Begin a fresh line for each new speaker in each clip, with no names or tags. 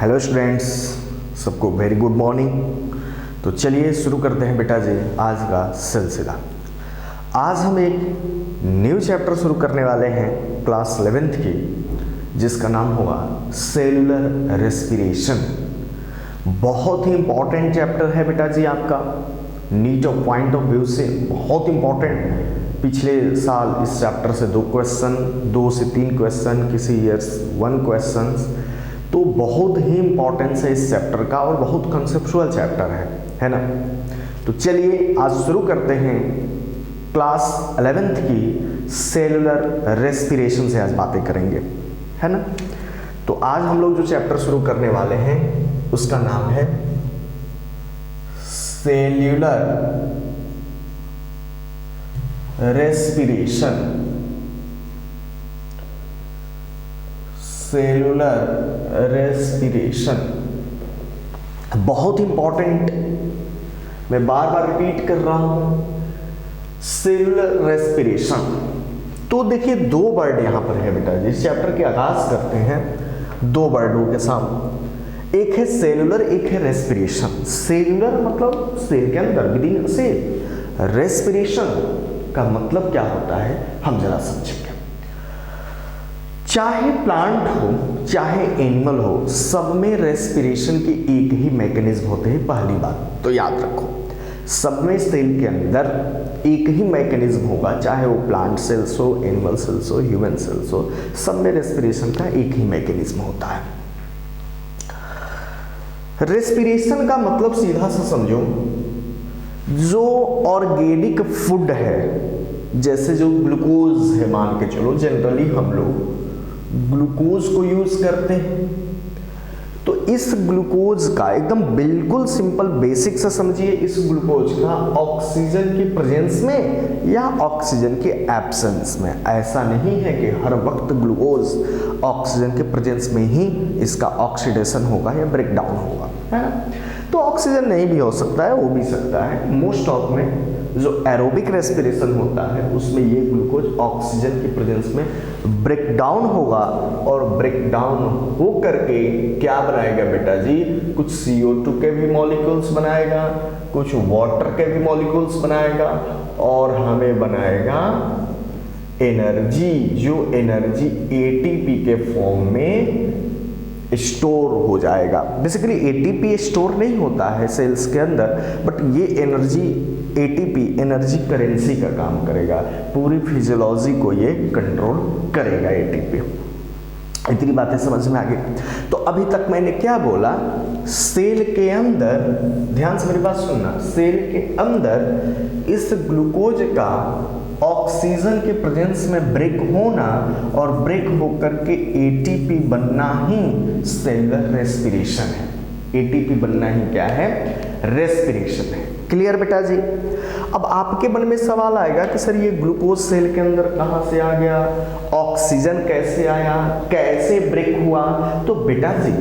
Hello students, सबको very good morning. तो चलिए शुरू करते हैं बेटा जी आज का सिलसिला। आज हम एक न्यू चैप्टर शुरू करने वाले हैं क्लास 11th की, जिसका नाम होगा सेलुलर रेस्पिरेशन। बहुत ही इंपॉर्टेंट चैप्टर है बेटा जी आपका, NEET of point of view से बहुत इंपॉर्टेंट। पिछले साल इस चैप्टर से 2 क्वेश्चन, 2 से 3 क्वेश्चन, किसी ईयर्स 1 क्वेश्चन। तो बहुत ही इंपॉर्टेंस है इस चैप्टर का और बहुत कंसेप्चुअल चैप्टर है ना। तो चलिए आज शुरू करते हैं क्लास 11th की सेलुलर रेस्पिरेशन से आज बातें करेंगे, है ना। तो आज हम लोग जो चैप्टर शुरू करने वाले हैं उसका नाम है सेल्यूलर रेस्पिरेशन। सेलुलर रेस्पिरेशन बहुत इंपॉर्टेंट, मैं बार बार रिपीट कर रहा हूं, सेलुलर रेस्पिरेशन। तो देखिए 2 वर्ड यहां पर है बेटा, जिस चैप्टर के आगाज करते हैं 2 वर्डों के साथ, एक है सेलुलर, एक है रेस्पिरेशन। सेलुलर मतलब सेल के अंदर, विद इन सेल। रेस्पिरेशन का मतलब क्या होता है हम जरा समझेंगे। चाहे प्लांट हो चाहे एनिमल हो, सब में रेस्पिरेशन के एक ही मैकेनिज्म होते हैं। पहली बात तो याद रखो, सब में सेल के अंदर एक ही मैकेनिज्म होगा, चाहे वो प्लांट सेल्स हो, एनिमल सेल्स हो, ह्यूमन सेल्स हो, सब में रेस्पिरेशन का एक ही मैकेनिज्म होता है। रेस्पिरेशन का मतलब सीधा सा समझो, जो ऑर्गेनिक फूड है, जैसे जो ग्लूकोज है, मान के चलो जनरली हम लोग ग्लूकोज को यूज करते हैं, तो इस ग्लूकोज का एकदम बिल्कुल सिंपल बेसिक से समझिए, इस ग्लूकोज का ऑक्सीजन की प्रेजेंस में या ऑक्सीजन के एब्सेंस में, ऐसा नहीं है कि हर वक्त ग्लूकोज ऑक्सीजन के प्रेजेंस में ही इसका ऑक्सीडेशन होगा या ब्रेक डाउन होगा, है ना। तो ऑक्सीजन नहीं भी हो सकता है, वो भी सकता है। मोस्ट ऑफ में जो एरोबिक रेस्पिरेशन होता है उसमें ये ग्लूकोज ऑक्सीजन की प्रेजेंस में ब्रेक डाउन होगा, और ब्रेक डाउन हो करके क्या बनाएगा बेटा जी, कुछ CO2 के भी मॉलिक्यूल्स बनाएगा, कुछ वाटर के भी मॉलिक्यूल्स बनाएगा, और हमें बनाएगा एनर्जी, जो एनर्जी ATP के फॉर्म में स्टोर हो जाएगा। बेसिकली ATP स्टोर नहीं होता है सेल्स के अंदर, बट ये एनर्जी ATP एनर्जी करेंसी का काम करेगा, पूरी फिजियोलॉजी को ये कंट्रोल करेगा ATP। इतनी बातें समझ में आ गई। तो अभी तक मैंने क्या बोला, सेल के अंदर, ध्यान से मेरी बात सुनना, सेल के अंदर इस ग्लूकोज का ऑक्सीजन के प्रेजेंस में ब्रेक होना और ब्रेक होकर के ATP बनना ही सेलुलर रेस्पिरेशन है। ATP बनना ही क्या है, रेस्पिरेशन है। क्लियर बेटा जी। अब आपके मन में सवाल आएगा कि सर ये ग्लूकोज सेल के अंदर कहां से आ गया, ऑक्सीजन कैसे आया, कैसे ब्रेक हुआ। तो बेटा जी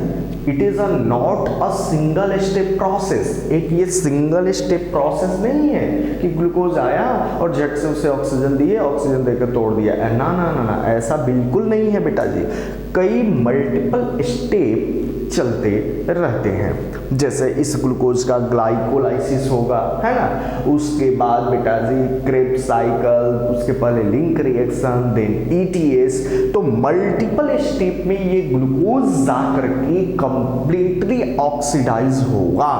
it is not a single step process. एक ये सिंगल स्टेप प्रोसेस नहीं है कि ग्लूकोज आया और झट से उसे ऑक्सीजन दिए, ऑक्सीजन देकर तोड़ दिया। ना ना ना ना, ऐसा बिल्कुल नहीं है बेटा जी। कई मल्टीपल स्टेप चलते रहते हैं। जैसे इस ग्लूकोज का ग्लाइकोलाइसिस होगा, है ना, उसके बाद बेटा जी क्रेब्स साइकिल, उसके पहले लिंक रिएक्शन, देन ETS। तो मल्टीपल स्टेप में ये ग्लूकोज जाकर के कंप्लीटली ऑक्सीडाइज होगा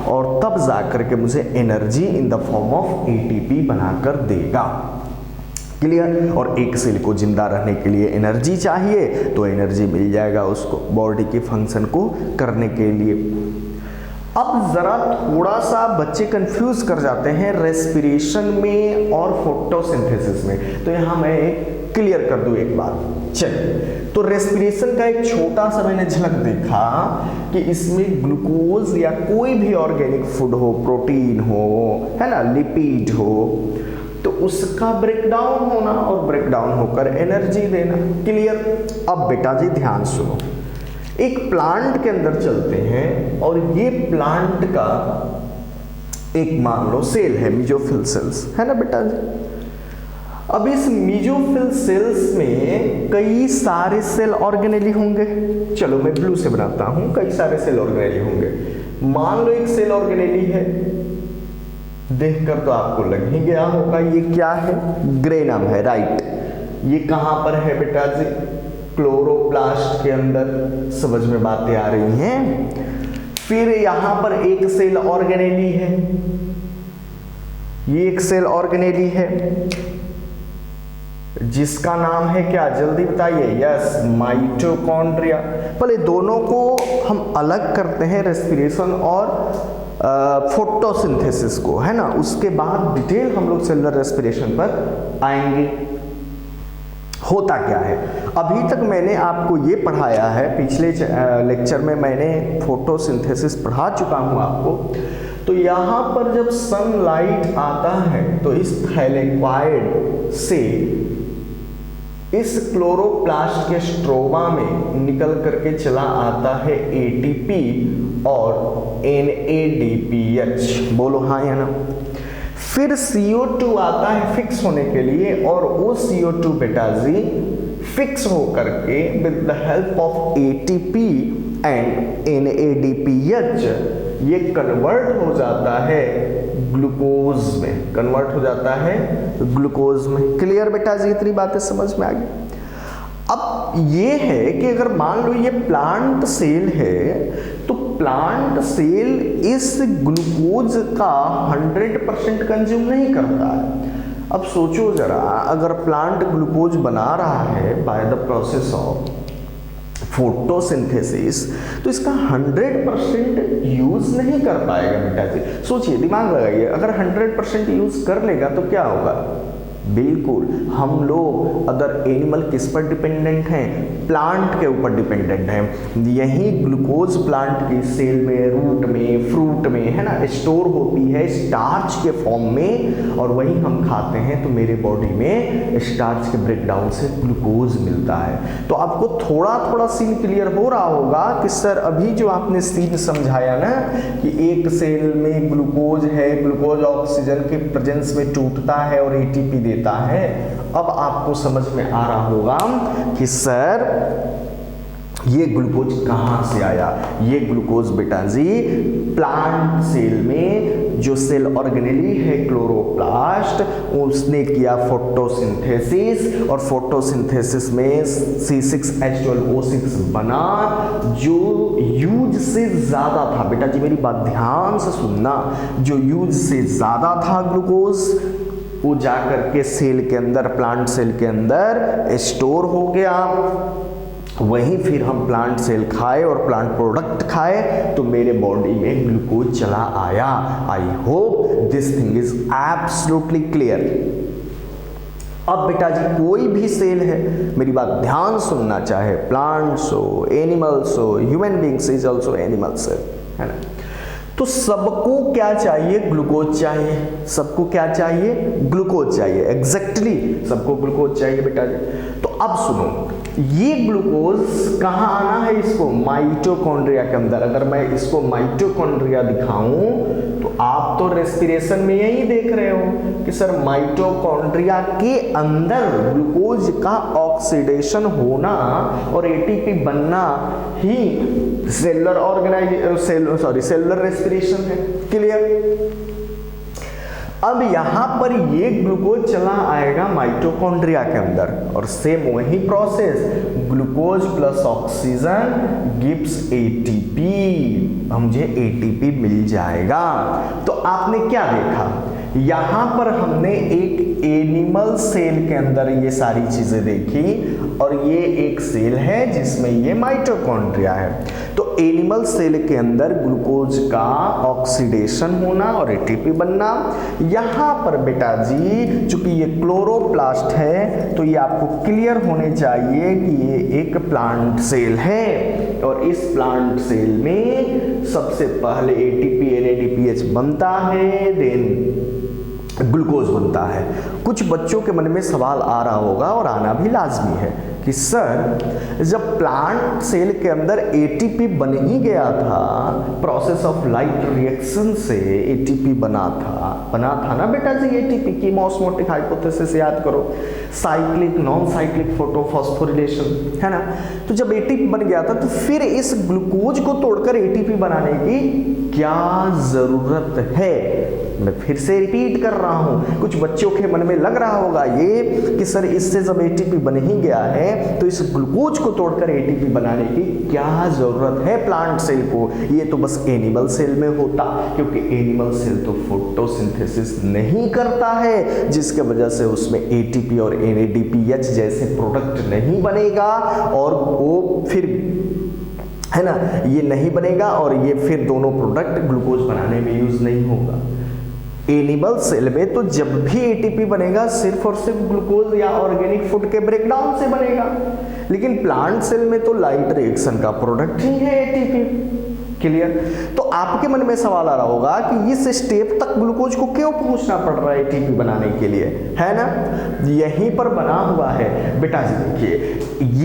और तब जाकर के मुझे energy in the form of ATP बनाकर देगा। क्लियर। और एक सेल को जिंदा रहने के लिए एनर्जी चाहिए, तो एनर्जी मिल जाएगा उसको बॉडी के फंक्शन को करने के लिए। अब जरा थोड़ा सा बच्चे कंफ्यूज कर जाते हैं रेस्पिरेशन में और फोटोसिंथेसिस में, तो यहां मैं क्लियर कर दूं एक बात। चलिए, तो रेस्पिरेशन का एक छोटा सा मैंने झलक देखा कि इसमें ग्लूकोज या कोई भी ऑर्गेनिक फूड हो, प्रोटीन हो, है ना, लिपिड हो, तो उसका ब्रेकडाउन होना और ब्रेकडाउन होकर एनर्जी देना। क्लियर। अब बेटा जी ध्यान सुनो, एक प्लांट के अंदर चलते हैं और ये प्लांट का एक मान लो सेल है, मेसोफिल सेल्स, है ना बेटा जी। अब इस मेसोफिल सेल्स में कई सारे सेल ऑर्गेनेली होंगे। चलो मैं ब्लू से बनाता हूं, कई सारे सेल ऑर्गेनेली होंगे। मान लो एक सेल ऑर्गेनेली है, देखकर तो आपको लग ही गया होगा ये क्या है, ग्रेनम है, राइट। ये कहां पर है बेटा जी, क्लोरोप्लास्ट के अंदर। समझ में बातें आ रही हैं। फिर यहां पर एक सेल ऑर्गेनेली है, ये एक सेल ऑर्गेनेली है जिसका नाम है क्या, जल्दी बताइए। Yes, mitochondria. पहले दोनों को हम अलग करते हैं, रेस्पिरेशन और फोटोसिंथेसिस को, है ना। उसके बाद डिटेल हम लोग सेलुलर रेस्पिरेशन पर आएंगे। होता क्या है, अभी तक मैंने आपको ये पढ़ाया है, पिछले लेक्चर में मैंने फोटोसिंथेसिस पढ़ा चुका हूँ आपको। तो यहाँ पर जब सनलाइट आता है तो इस थैलेक्वाइड से इस क्लोरोप्लास्ट के स्ट्रोमा में निकल करके चला आता है एटीपी और NADPH। बोलो हाँ या ना। फिर CO2 आता है फिक्स होने के लिए, और वो CO2 बेटा जी फिक्स हो करके with the help of ATP and NADPH ये कन्वर्ट हो जाता है ग्लूकोज में, कन्वर्ट हो जाता है ग्लूकोज में। क्लियर बेटा जी, इतनी बातें समझ में आ गई। अब ये है कि अगर मान लो ये प्लांट सेल है, तो प्लांट सेल इस ग्लूकोज का 100% कंज्यूम नहीं करता है। अब सोचो जरा, अगर प्लांट ग्लूकोज बना रहा है by the process of photosynthesis, तो इसका 100% यूज नहीं कर पाएगा बेटा जी। सोचिए, दिमाग लगाइए, अगर 100% यूज कर लेगा तो क्या होगा। बिल्कुल, हम लोग अदर एनिमल किस पर डिपेंडेंट हैं, प्लांट के ऊपर डिपेंडेंट हैं। यही ग्लूकोज प्लांट की सेल में, रूट में, फ्रूट में, है ना, स्टोर होती है स्टार्च के फॉर्म में, और वही हम खाते हैं तो मेरे बॉडी में स्टार्च के ब्रेकडाउन से ग्लूकोज मिलता है। तो आपको थोड़ा थोड़ा सीन क्लियर हो रहा होगा कि सर अभी जो आपने सीन समझाया ना कि एक सेल में ग्लूकोज है, ग्लूकोज ऑक्सीजन के प्रेजेंस में टूटता है और एटीपी देता है। अब आपको समझ में आ रहा होगा कि सर ये ग्लूकोज कहां से आया। ये ग्लूकोज बेटा जी प्लांट सेल में जो सेल ऑर्गेनेली है क्लोरोप्लास्ट, उसने किया फोटोसिंथेसिस, और फोटोसिंथेसिस में C6H12O6 बना, जो यूज से ज्यादा था। बेटा जी मेरी बात ध्यान से सुनना, जो यूज से ज्यादा था ग्लूकोज, वो जाकर के सेल के अंदर, प्लांट सेल के अंदर स्टोर हो गया। वहीं फिर हम प्लांट सेल खाए और प्लांट प्रोडक्ट खाए तो मेरे बॉडी में ग्लूकोज चला आया। I hope this thing is absolutely clear. अब बेटा जी कोई भी सेल है, मेरी बात ध्यान सुनना, चाहे प्लांट्स हो, एनिमल्स हो, human beings is also animals, है ना। तो सबको क्या चाहिए, ग्लूकोज चाहिए। सबको क्या चाहिए, ग्लूकोज चाहिए। एग्जैक्टली सबको ग्लूकोज चाहिए बेटा जी। तो अब सुनो, ये ग्लूकोज कहाँ आना है, इसको माइटोकॉन्ड्रिया के अंदर। अगर मैं इसको माइटोकॉन्ड्रिया दिखाऊं तो आप तो रेस्पिरेशन में यही देख रहे हो कि सर माइटोकॉन्ड्रिया के अंदर ग्लूकोज का ऑक्सीडेशन होना और एटीपी बनना ही सेलुलर रेस्पिरेशन है। क्लियर। अब यहां पर ये ग्लूकोज चला आएगा माइटोकॉन्ड्रिया के अंदर, और सेम वही process, glucose plus oxygen gives ATP, मुझे एटीपी मिल जाएगा। तो आपने क्या देखा, यहां पर हमने एक एनिमल सेल के अंदर ये सारी चीजें देखी, और ये एक सेल है जिसमें ये माइटोकॉन्ड्रिया है। तो एनिमल सेल के अंदर ग्लूकोज का ऑक्सीडेशन होना और एटीपी बनना। यहां पर बेटा जी चूंकि ये क्लोरोप्लास्ट है तो ये आपको क्लियर होने चाहिए कि ये एक प्लांट सेल है, और इस प्लांट सेल में सबसे पहले एटीपी NADPH बनता है, देन ग्लूकोज बनता है। कुछ बच्चों के मन में सवाल आ रहा होगा, और आना भी लाजमी है, कि सर जब प्लांट सेल के अंदर एटीपी बन ही गया था, प्रोसेस ऑफ लाइट रिएक्शन से एटीपी बना था ना बेटा जी। एटीपी की ऑस्मोटिक हाइपोथेसिस याद करो, साइक्लिक नॉन साइक्लिक फोटोफॉस्फोरिलेशन, है ना। तो जब एटीपी बन गया था तो फिर इस ग्लूकोज को तोड़कर एटीपी बनाने की क्या जरूरत है? मैं फिर से रिपीट कर रहा हूं, कुछ बच्चों के मन में लग रहा होगा ये कि सर इससे जब एटीपी बन ही गया है तो इस ग्लूकोज को तोड़कर एटीपी बनाने की क्या जरूरत है प्लांट सेल को? ये तो बस एनिमल सेल में होता, क्योंकि एनिमल सेल तो फोटोसिंथेसिस नहीं करता है, जिसके वजह से उसमें एटीपी और एनएडीपीएच जैसे प्रोडक्ट नहीं बनेगा, और वो फिर, है ना, ये नहीं बनेगा और ये फिर दोनों प्रोडक्ट ग्लूकोज बनाने में यूज नहीं होगा। एनिमल सेल में तो जब भी एटीपी बनेगा सिर्फ और सिर्फ ग्लूकोज या ऑर्गेनिक फूड के ब्रेकडाउन से बनेगा, लेकिन प्लांट सेल में तो लाइट रिएक्शन का प्रोडक्ट ही है एटीपी। क्लियर? तो आपके मन में सवाल आ रहा होगा कि इस स्टेप तक ग्लूकोज को क्यों पहुंचना पड़ रहा है एटीपी बनाने के लिए, है ना। यहीं पर बना हुआ है बेटा जी। देखिए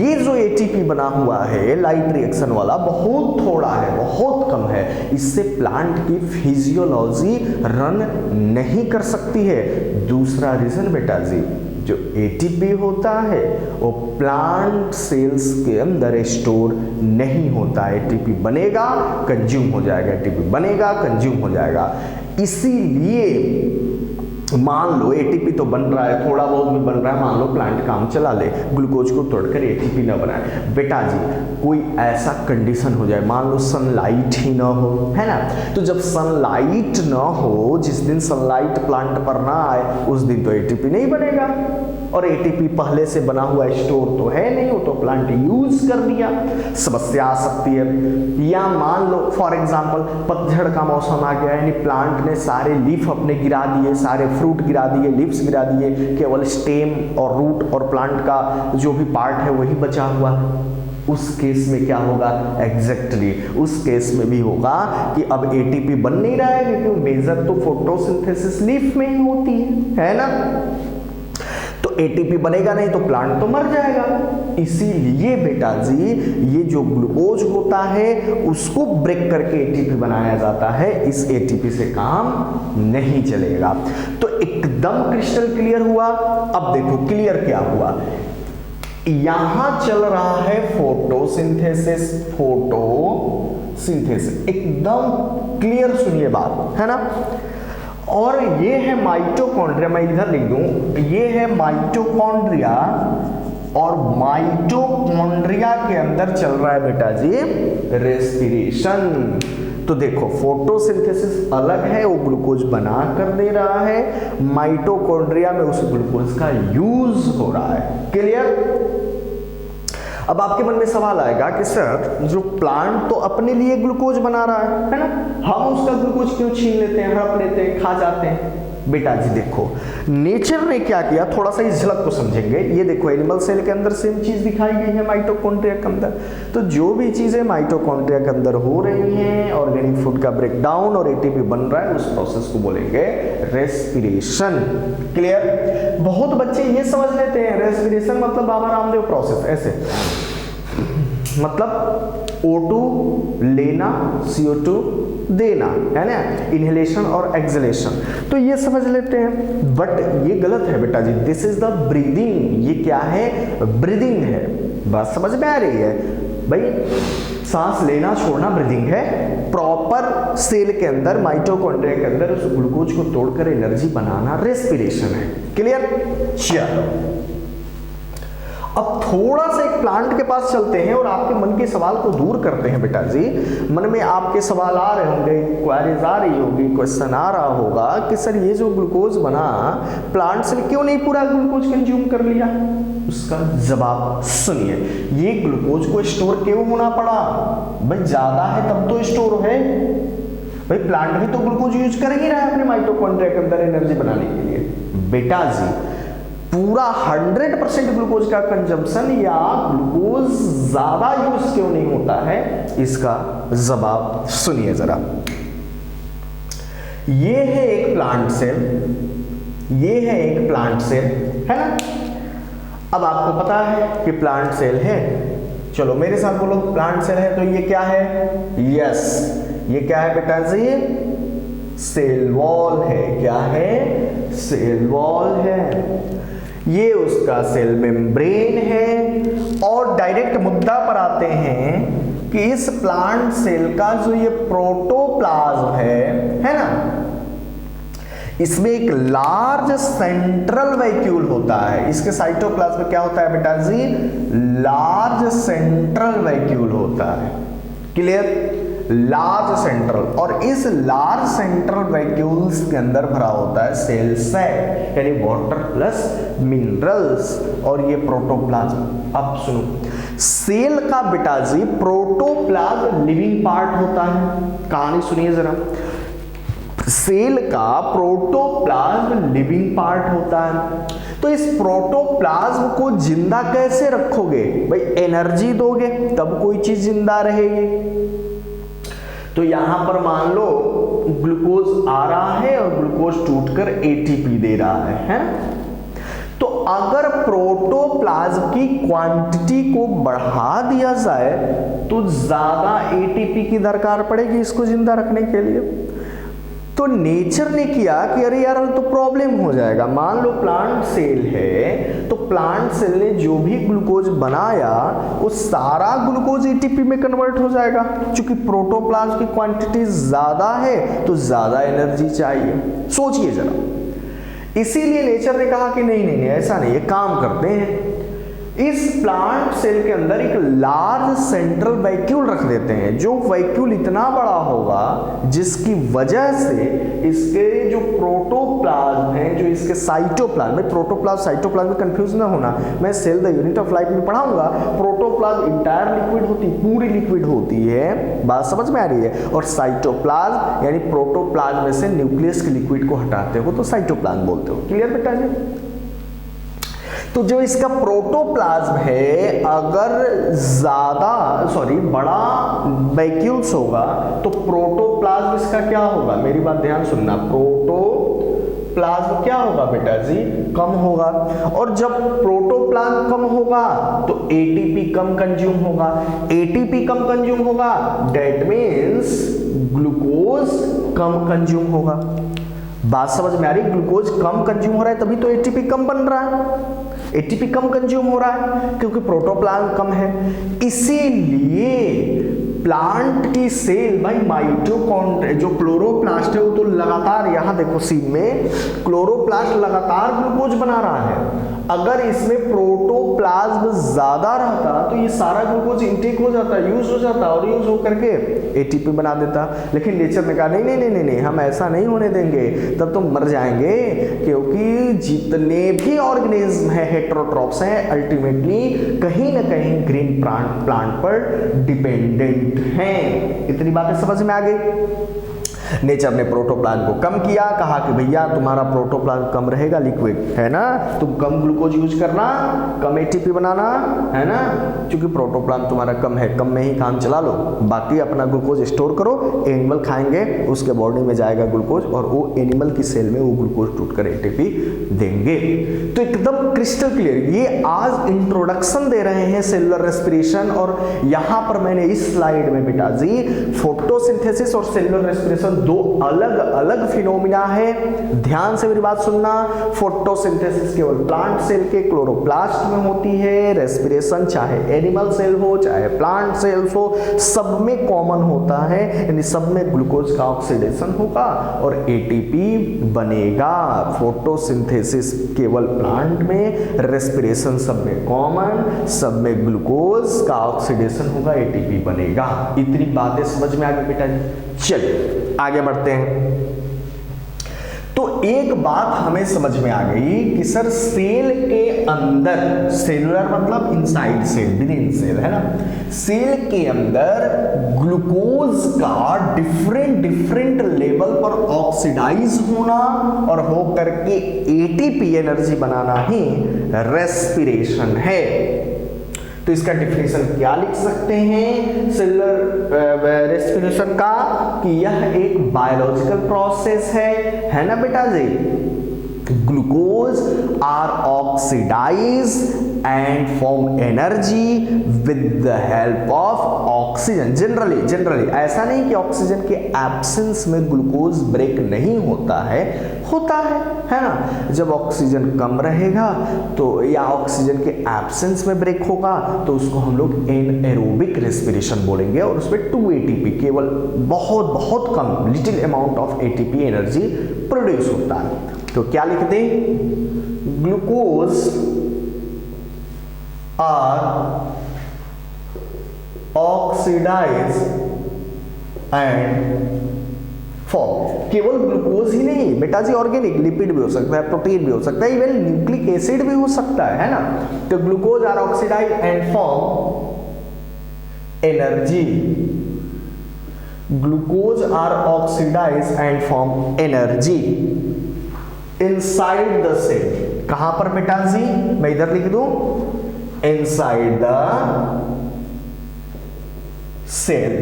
ये जो एटीपी बना हुआ है लाइट रिएक्शन वाला, बहुत थोड़ा है, बहुत कम है, इससे प्लांट की फिजियोलॉजी रन नहीं कर सकती है। दूसरा रीजन बेटा जी, जो एटीपी होता है वो प्लांट सेल्स के अंदर स्टोर नहीं होता है। एटीपी बनेगा कंज्यूम हो जाएगा, एटीपी बनेगा कंज्यूम हो जाएगा। इसीलिए मान लो एटीपी तो बन रहा है, थोड़ा बहुत भी बन रहा है, मान लो प्लांट काम चला ले, ग्लूकोज को तोड़कर एटीपी ना बनाए। बेटा जी कोई ऐसा कंडीशन हो जाए, मान लो सनलाइट ही ना हो, है ना, तो जब सनलाइट ना हो, जिस दिन सनलाइट प्लांट पर ना आए उस दिन तो एटीपी नहीं बनेगा, और एटीपी पहले से बना हुआ स्टोर तो है नहीं, वो तो प्लांट यूज कर दिया, समस्या आ सकती है। या मान लो फॉर एग्जांपल पतझड़ का मौसम आ गया, यानी प्लांट ने सारे लीफ अपने गिरा दिए, सारे फ्रूट गिरा दिए, लीव्स गिरा दिए, केवल स्टेम और रूट और प्लांट का जो भी पार्ट है वही बचा हुआ। उस केस में क्या होगा? एग्जैक्टली उस केस में भी होगा कि अब एटीपी बन नहीं रहा है, क्योंकि मेजर तो फोटोसिंथेसिस लीफ में ही होती है ना। तो एटीपी बनेगा नहीं तो प्लांट तो मर जाएगा। इसीलिए बेटा जी ये जो ग्लूकोज होता है उसको ब्रेक करके एटीपी बनाया जाता है, इस एटीपी से काम नहीं चलेगा। तो एकदम क्रिस्टल क्लियर हुआ। अब देखो क्लियर क्या हुआ, यहां चल रहा है फोटोसिंथेसिस, एकदम क्लियर सुनिए बात, है ना। और ये है माइटोकॉन्ड्रिया, मैं इधर लिख दूं, ये है माइटोकॉन्ड्रिया, और माइटोकॉन्ड्रिया के अंदर चल रहा है बेटा जी रेस्पिरेशन। तो देखो फोटोसिंथेसिस अलग है, वो ग्लूकोज बना कर दे रहा है, माइटोकॉन्ड्रिया में उस ग्लूकोज का यूज हो रहा है। क्लियर? अब आपके मन में सवाल आएगा कि सर जो प्लांट तो अपने लिए ग्लूकोज बना रहा है ना, हम उसका ग्लूकोज क्यों छीन लेते हैं, हड़प लेते हैं, खा जाते हैं? बेटा जी देखो नेचर ने क्या किया, थोड़ा सा इस झलक को समझेंगे। ये देखो एनिमल सेल के अंदर सेम चीज दिखाई गई है माइटोकॉन्ड्रिया के अंदर। तो जो भी चीजें माइटोकॉन्ड्रिया के अंदर हो रही हैं, ऑर्गेनिक फूड का ब्रेकडाउन और एटीपी बन रहा है, उस प्रोसेस को बोलेंगे रेस्पिरेशन। क्लियर? बहुत बच्चे ये समझ लेते हैं रेस्पिरेशन मतलब बाबा रामदेव प्रोसेस, ऐसे मतलब O2 लेना, CO2 देना, है ना, इनहेलेशन और एक्सहेलेशन, तो ये समझ लेते हैं। बट ये गलत है बेटा जी, दिस इज द ब्रीदिंग। ये क्या है? ब्रीदिंग है। बात समझ में आ रही है भाई? सांस लेना छोड़ना ब्रीदिंग है। प्रॉपर सेल के अंदर माइटोकॉन्ड्रिया के अंदर उस ग्लूकोज को तोड़कर एनर्जी बनाना रेस्पिरेशन है। क्लियर? चलो अब थोड़ा सा एक प्लांट के पास चलते हैं और आपके मन के सवाल को दूर करते हैं बेटा जी। मन में आपके सवाल आ रहे होंगे, क्वेरीज आ रही होगी, क्वेश्चन आ रहा होगा कि सर ये जो ग्लूकोज बना प्लांट से क्यों नहीं पूरा ग्लूकोज कंज्यूम कर लिया? उसका जवाब सुनिए, ये ग्लूकोज को स्टोर क्यों होना पड़ा? भाई ज्यादा है तब तो स्टोर है। भाई प्लांट भी तो ग्लूकोज यूज कर ही रहा है अपने माइटोकॉन्ड्रिया के अंदर एनर्जी बनाने के लिए। बेटा जी पूरा 100% ग्लूकोज का कंजम्पशन या ग्लूकोज ज्यादा यूज क्यों नहीं होता है? इसका जवाब सुनिए जरा। ये है एक प्लांट सेल, ये है एक प्लांट सेल, है ना। अब आपको पता है कि प्लांट सेल है, चलो मेरे साथ बोलो प्लांट सेल है, तो ये क्या है? यस, ये क्या है बेटा जी? सेल वॉल है। क्या है? सेल वॉल है। ये उसका सेल मेम्ब्रेन है। और डायरेक्ट मुद्दा पर आते हैं कि इस प्लांट सेल का जो ये प्रोटोप्लाज्म है ना, इसमें एक लार्ज सेंट्रल वैक्यूल होता है। इसके साइटोप्लाज्म में क्या होता है बेटा जी? लार्ज सेंट्रल वैक्यूल होता है। क्लियर? लार्ज सेंट्रल, और इस लार्ज सेंट्रल वैक्यूल्स के अंदर भरा होता है सेल सैक, यानी वाटर प्लस मिनरल्स, और ये प्रोटोप्लाज्म। अब सुनो, सेल का बेटा जी प्रोटोप्लाज्म लिविंग पार्ट होता है। कहानी सुनिए जरा। सेल का प्रोटोप्लाज्म लिविंग पार्ट होता है। तो इस प्रोटोप्लाज्म को जिंदा कैसे रखोगे भाई? एनर्जी दोगे तब कोई चीज जिंदा रहेगी। तो यहां पर मान लो ग्लूकोज आ रहा है और ग्लूकोज टूटकर एटीपी दे रहा है? तो अगर प्रोटोप्लाज्म की क्वांटिटी को बढ़ा दिया जाए तो ज्यादा एटीपी की दरकार पड़ेगी इसको जिंदा रखने के लिए। तो नेचर ने किया कि अरे यार तो प्रॉब्लम हो जाएगा। मान लो प्लांट सेल है, तो प्लांट सेल ने जो भी ग्लूकोज बनाया वो सारा ग्लूकोज एटीपी में कन्वर्ट हो जाएगा। क्योंकि प्रोटोप्लाज्म की क्वांटिटी ज्यादा है तो ज्यादा एनर्जी चाहिए। सोचिए जरा। इसीलिए नेचर ने कहा कि नहीं नहीं नहीं, ऐसा नहीं, ये काम करते हैं, इस प्लांट सेल के अंदर एक लार्ज सेंट्रल वैक्यूल रख देते हैं। जो वैक्यूल इतना बड़ा होगा जिसकी वजह से इसके जो प्रोटोप्लाज्म है, जो इसके साइटोप्लाज्म में, प्रोटोप्लाज्म साइटोप्लाज्म में कंफ्यूज ना होना, मैं cell the unit of life में पढ़ाऊंगा। प्रोटोप्लाज्म इंटायर लिक्विड होती, पूरी लिक्विड होती है, बात समझ में आ रही है? और साइटोप्लाज्म यानी प्रोटोप्लाज्म में से न्यूक्लियस के लिक्विड को हटाते हो तो साइटोप्लाज्म बोलते हो। क्लियर बेटा जी? तो जो इसका प्रोटोप्लाज्म है अगर बड़ा वैक्यूल्स होगा तो प्रोटोप्लाज्म इसका क्या होगा? मेरी बात ध्यान सुनना, प्रोटोप्लाज्म क्या होगा बेटा जी? कम होगा। और जब प्रोटोप्लाज्म कम होगा तो एटीपी कम कंज्यूम होगा। एटीपी कम कंज्यूम होगा that means glucose come consume होगा। बात समझ में आ रही? ग्लूकोज कम कंज्यूम हो रहा है तभी तो एटीपी कम बन रहा है। एटीपी कम कंज्यूम हो रहा है क्योंकि प्रोटोप्लाज्म कम है। इसीलिए प्लांट की सेल भाई माइटोकॉन्ड्रिया जो क्लोरोप्लास्ट है वो तो लगातार, यहां देखो सीन में क्लोरोप्लास्ट लगातार ग्लूकोज बना रहा है। अगर इसमें प्रोटोप्लाज्म ज्यादा रहता तो ये सारा ग्लूकोज इनटेक हो जाता, यूज हो जाता, और यूज हो करके एटीपी बना देता। लेकिन नेचर ने कहा नहीं नहीं नहीं नहीं, हम ऐसा नहीं होने देंगे, तब तो मर जाएंगे। क्योंकि जितने भी ऑर्गेनिज्म है हेटेरोट्रॉप्स हैं, अल्टीमेटली कहीं ना कहीं ग्रीन प्लांट पर डिपेंडेंट हैं। इतनी बातें समझ में आ गई? नेचर ने प्रोटोप्लाज्म को कम किया, कहा कि भैया तुम्हारा प्रोटोप्लाज्म कम रहेगा, लिक्विड है ना, तुम कम ग्लूकोज यूज करना, कम एटीपी बनाना, है ना, क्योंकि प्रोटोप्लाज्म तुम्हारा कम है, कम में ही काम चला लो, बाकी अपना ग्लूकोज स्टोर करो, एनिमल खाएंगे उसके बॉडी में जाएगा ग्लूकोज और वो एनिमल की सेल में वो ग्लूकोज टूटकर एटीपी देंगे। तो एकदम क्रिस्टल क्लियर। ये आज इंट्रोडक्शन दे रहे हैं सेलुलर रेस्पिरेशन, और यहां पर मैंने इस स्लाइड में बेटा जी फोटोसिंथेसिस और सेलुलर रेस्पिरेशन दो अलग अलग फिनोमिना है। ध्यान से मेरी बात सुनना। फोटोसिंथेसिस केवल प्लांट सेल के क्लोरोप्लास्ट में होती है, रेस्पिरेशन चाहे एनिमल सेल हो चाहे प्लांट सेल्स हो, सब में कॉमन होता है, यानी सब में ग्लूकोज का ऑक्सीडेशन होगा और एटीपी बनेगा। फोटोसिंथेसिस केवल प्लांट में, रेस्पिरेशन सब में कॉमन, सब में ग्लूकोज का ऑक्सीडेशन होगा, एटीपी बनेगा। इतनी बातें समझ में आ गई बेटा जी? चलिए आगे बढ़ते हैं। तो एक बात हमें समझ में आ गई कि सर सेल के अंदर, सेलुलर मतलब inside cell, within cell, है ना, सेल के अंदर ग्लूकोज का डिफरेंट लेवल पर ऑक्सीडाइज होना और हो करके एटीपी एनर्जी बनाना ही रेस्पिरेशन है। तो इसका डिफिनेशन क्या लिख सकते हैं सेलुलर रेस्पिरेशन का? कि यह एक बायोलॉजिकल प्रोसेस है ना बेटा जी? Glucose are oxidise and form energy with the help of oxygen. Generally ऐसा नहीं कि ऑक्सीजन के एब्सेंस में ग्लूकोज ब्रेक नहीं होता है ना। जब ऑक्सीजन कम रहेगा तो या ऑक्सीजन के एब्सेंस में ब्रेक होगा तो उसको हम लोग एनएरोबिक रेस्पिरेशन बोलेंगे, और उसमें 2 ATP, केवल बहुत कम little amount of ATP energy produce होता है। तो क्या लिख दें, glucose are oxidise and form. केवल ग्लूकोज ही नहीं बेटा जी, ऑर्गेनिक लिपिड भी हो सकता है, प्रोटीन भी हो सकता है, इवन न्यूक्लिक एसिड भी हो सकता है ना। तो glucose are oxidise and form energy, glucose are oxidise and form energy inside the cell. कहां पर बेटा जी, मैं इधर लिख दूं, इनसाइड द सेल।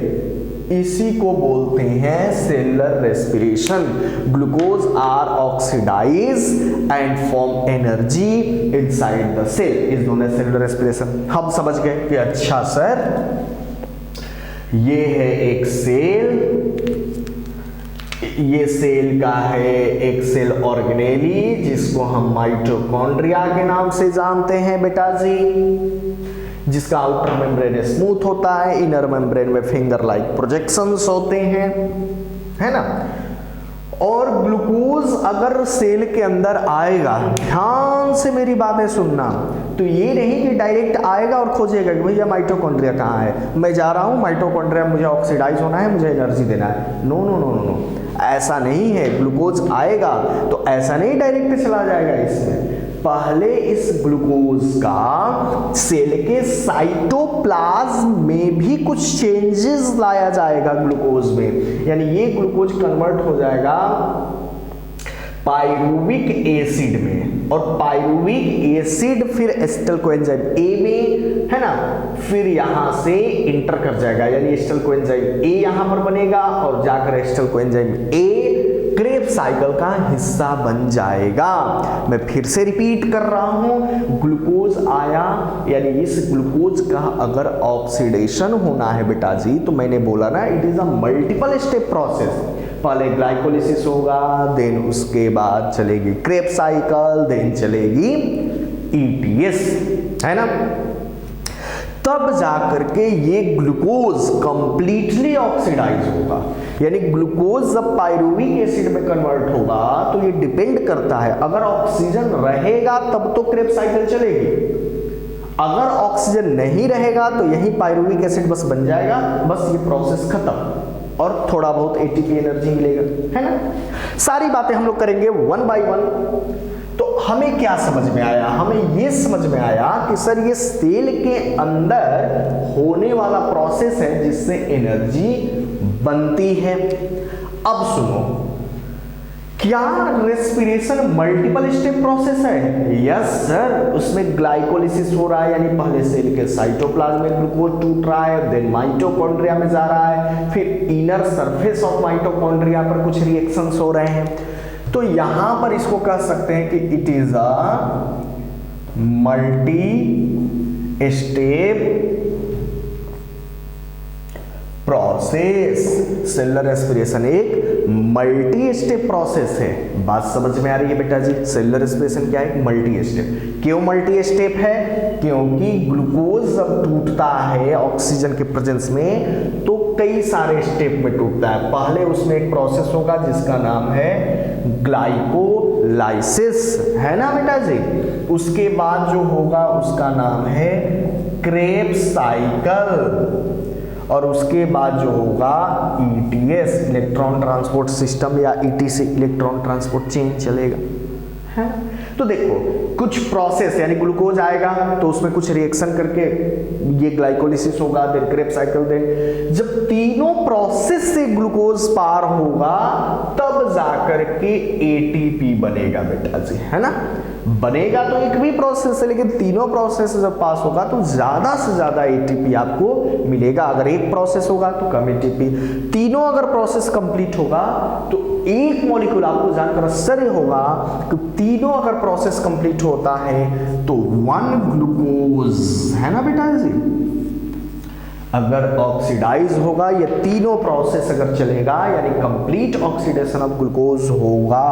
इसी को बोलते हैं cellular respiration. Glucose are oxidise and form energy inside the cell is known as cellular respiration. हम समझ गए कि अच्छा सर ये है एक सेल, ये सेल का है एक सेल ऑर्गेनेली जिसको हम माइटोकॉन्ड्रिया के नाम से जानते हैं बेटा जी, जिसका आउटर मेम्ब्रेन स्मूथ होता है, इनर मेम्ब्रेन में फिंगर लाइक प्रोजेक्शंस होते हैं, है ना। और ग्लूकोज अगर सेल के अंदर आएगा, ध्यान से मेरी बातें सुनना, तो ये नहीं कि डायरेक्ट आएगा और खोजेगा कि भैया माइटोकॉन्ड्रिया कहाँ है, मैं जा रहा हूँ माइटोकॉन्ड्रिया, मुझे ऑक्सीडाइज होना है, मुझे एनर्जी देना है। नो नो नो नो, ऐसा नहीं है। ग्लूकोज आएगा तो ऐसा नहीं डायरेक्ट चला जाएगा इसमें, पहले इस ग्लूकोज का सेल के साइटोप्लाज्म में भी कुछ चेंजेस लाया जाएगा ग्लूकोज में, यानी ये ग्लूकोज कन्वर्ट हो जाएगा पाइरुविक एसिड में, और पाइरुविक एसिड फिर एसिटल कोएंजाइम ए में, है ना, फिर यहां से इंटर कर जाएगा, यानी एसिटल कोएंजाइम ए यहां पर बनेगा और जाकर acetyl coenzyme A Krebs cycle का हिस्सा बन जाएगा। मैं फिर से रिपीट कर रहा हूं, ग्लूकोज आया, यानी इस ग्लूकोज का अगर ऑक्सीडेशन होना है बेटा जी, तो मैंने बोला ना it is a multiple step process. पहले ग्लाइकोलिसिस होगा, देन उसके बाद चलेगी क्रेब्स साइकिल, देन चलेगी ETS, है ना। तब जाकर के ये ग्लूकोज कंप्लीटली ऑक्सीडाइज होगा, यानी ग्लूकोज जब पाइरुविक एसिड में कन्वर्ट होगा तो ये डिपेंड करता है, अगर ऑक्सीजन रहेगा तब तो क्रेब्स साइकिल चलेगी, अगर ऑक्सीजन नहीं रहेगा तो यही पाइरुविक एसिड बस बन जाएगा, बस ये प्रोसेस खत्म, और थोड़ा बहुत ATP एनर्जी मिलेगा, है ना। सारी बातें हम लोग करेंगे 1 by 1। तो हमें क्या समझ में आया, हमें ये समझ में आया कि सर ये सेल के अंदर होने वाला प्रोसेस है जिससे एनर्जी बनती है। अब सुनो, क्या रेस्पिरेशन मल्टीपल स्टेप प्रोसेस है? यस सर, उसमें ग्लाइकोलिसिस हो रहा है, यानी पहले सेल के साइटोप्लाज्म में ग्लूकोज टूट रहा है, देन माइटोकॉन्ड्रिया में जा रहा है, फिर इनर सरफेस ऑफ माइटोकॉन्ड्रिया पर कुछ रिएक्शंस हो रहे हैं। तो यहां पर इसको कह सकते हैं कि it is a multi step process. Cellular respiration एक मल्टी स्टेप प्रोसेस है। बात समझ में आ रही है बेटा जी? सेलुलर रेस्पिरेशन क्या है? Multi step. क्यों मल्टी स्टेप है? क्योंकि ग्लूकोज जब टूटता है ऑक्सीजन के प्रेजेंस में तो कई सारे स्टेप में टूटता है। पहले उसमें एक प्रोसेस होगा जिसका नाम है ग्लाइकोलाइसिस, है ना बेटा जी। उसके बाद जो होगा उसका नाम है क्रेब्स साइकिल, और उसके बाद जो होगा ETS, इलेक्ट्रॉन ट्रांसपोर्ट सिस्टम, या ETC, इलेक्ट्रॉन ट्रांसपोर्ट चेन चलेगा, है। तो देखो कुछ प्रोसेस, यानी ग्लूकोज आएगा तो उसमें कुछ रिएक्शन करके ये ग्लाइकोलिसिस होगा, देन क्रेब्स साइकिल, देन जब तीनों प्रोसेस से ग्लूकोज पार होगा तब जाकर के ATP बनेगा बेटा जी, है ना। बनेगा तो एक भी प्रोसेस है, लेकिन तीनों प्रोसेस जब पास होगा तो ज्यादा से ज्यादा एटीपी आपको मिलेगा। अगर एक प्रोसेस होगा तो कम एटीपी, तीनों अगर प्रोसेस कंप्लीट होगा तो एक मॉलिक्यूल, आपको जानकर आश्चर्य होगा कि तीनों अगर प्रोसेस कंप्लीट होता है तो 1 ग्लूकोज, है ना बेटा जी, अगर ऑक्सीडाइज होगा, ये तीनों प्रोसेस अगर चलेगा यानी कंप्लीट ऑक्सीडेशन ऑफ ग्लूकोज होगा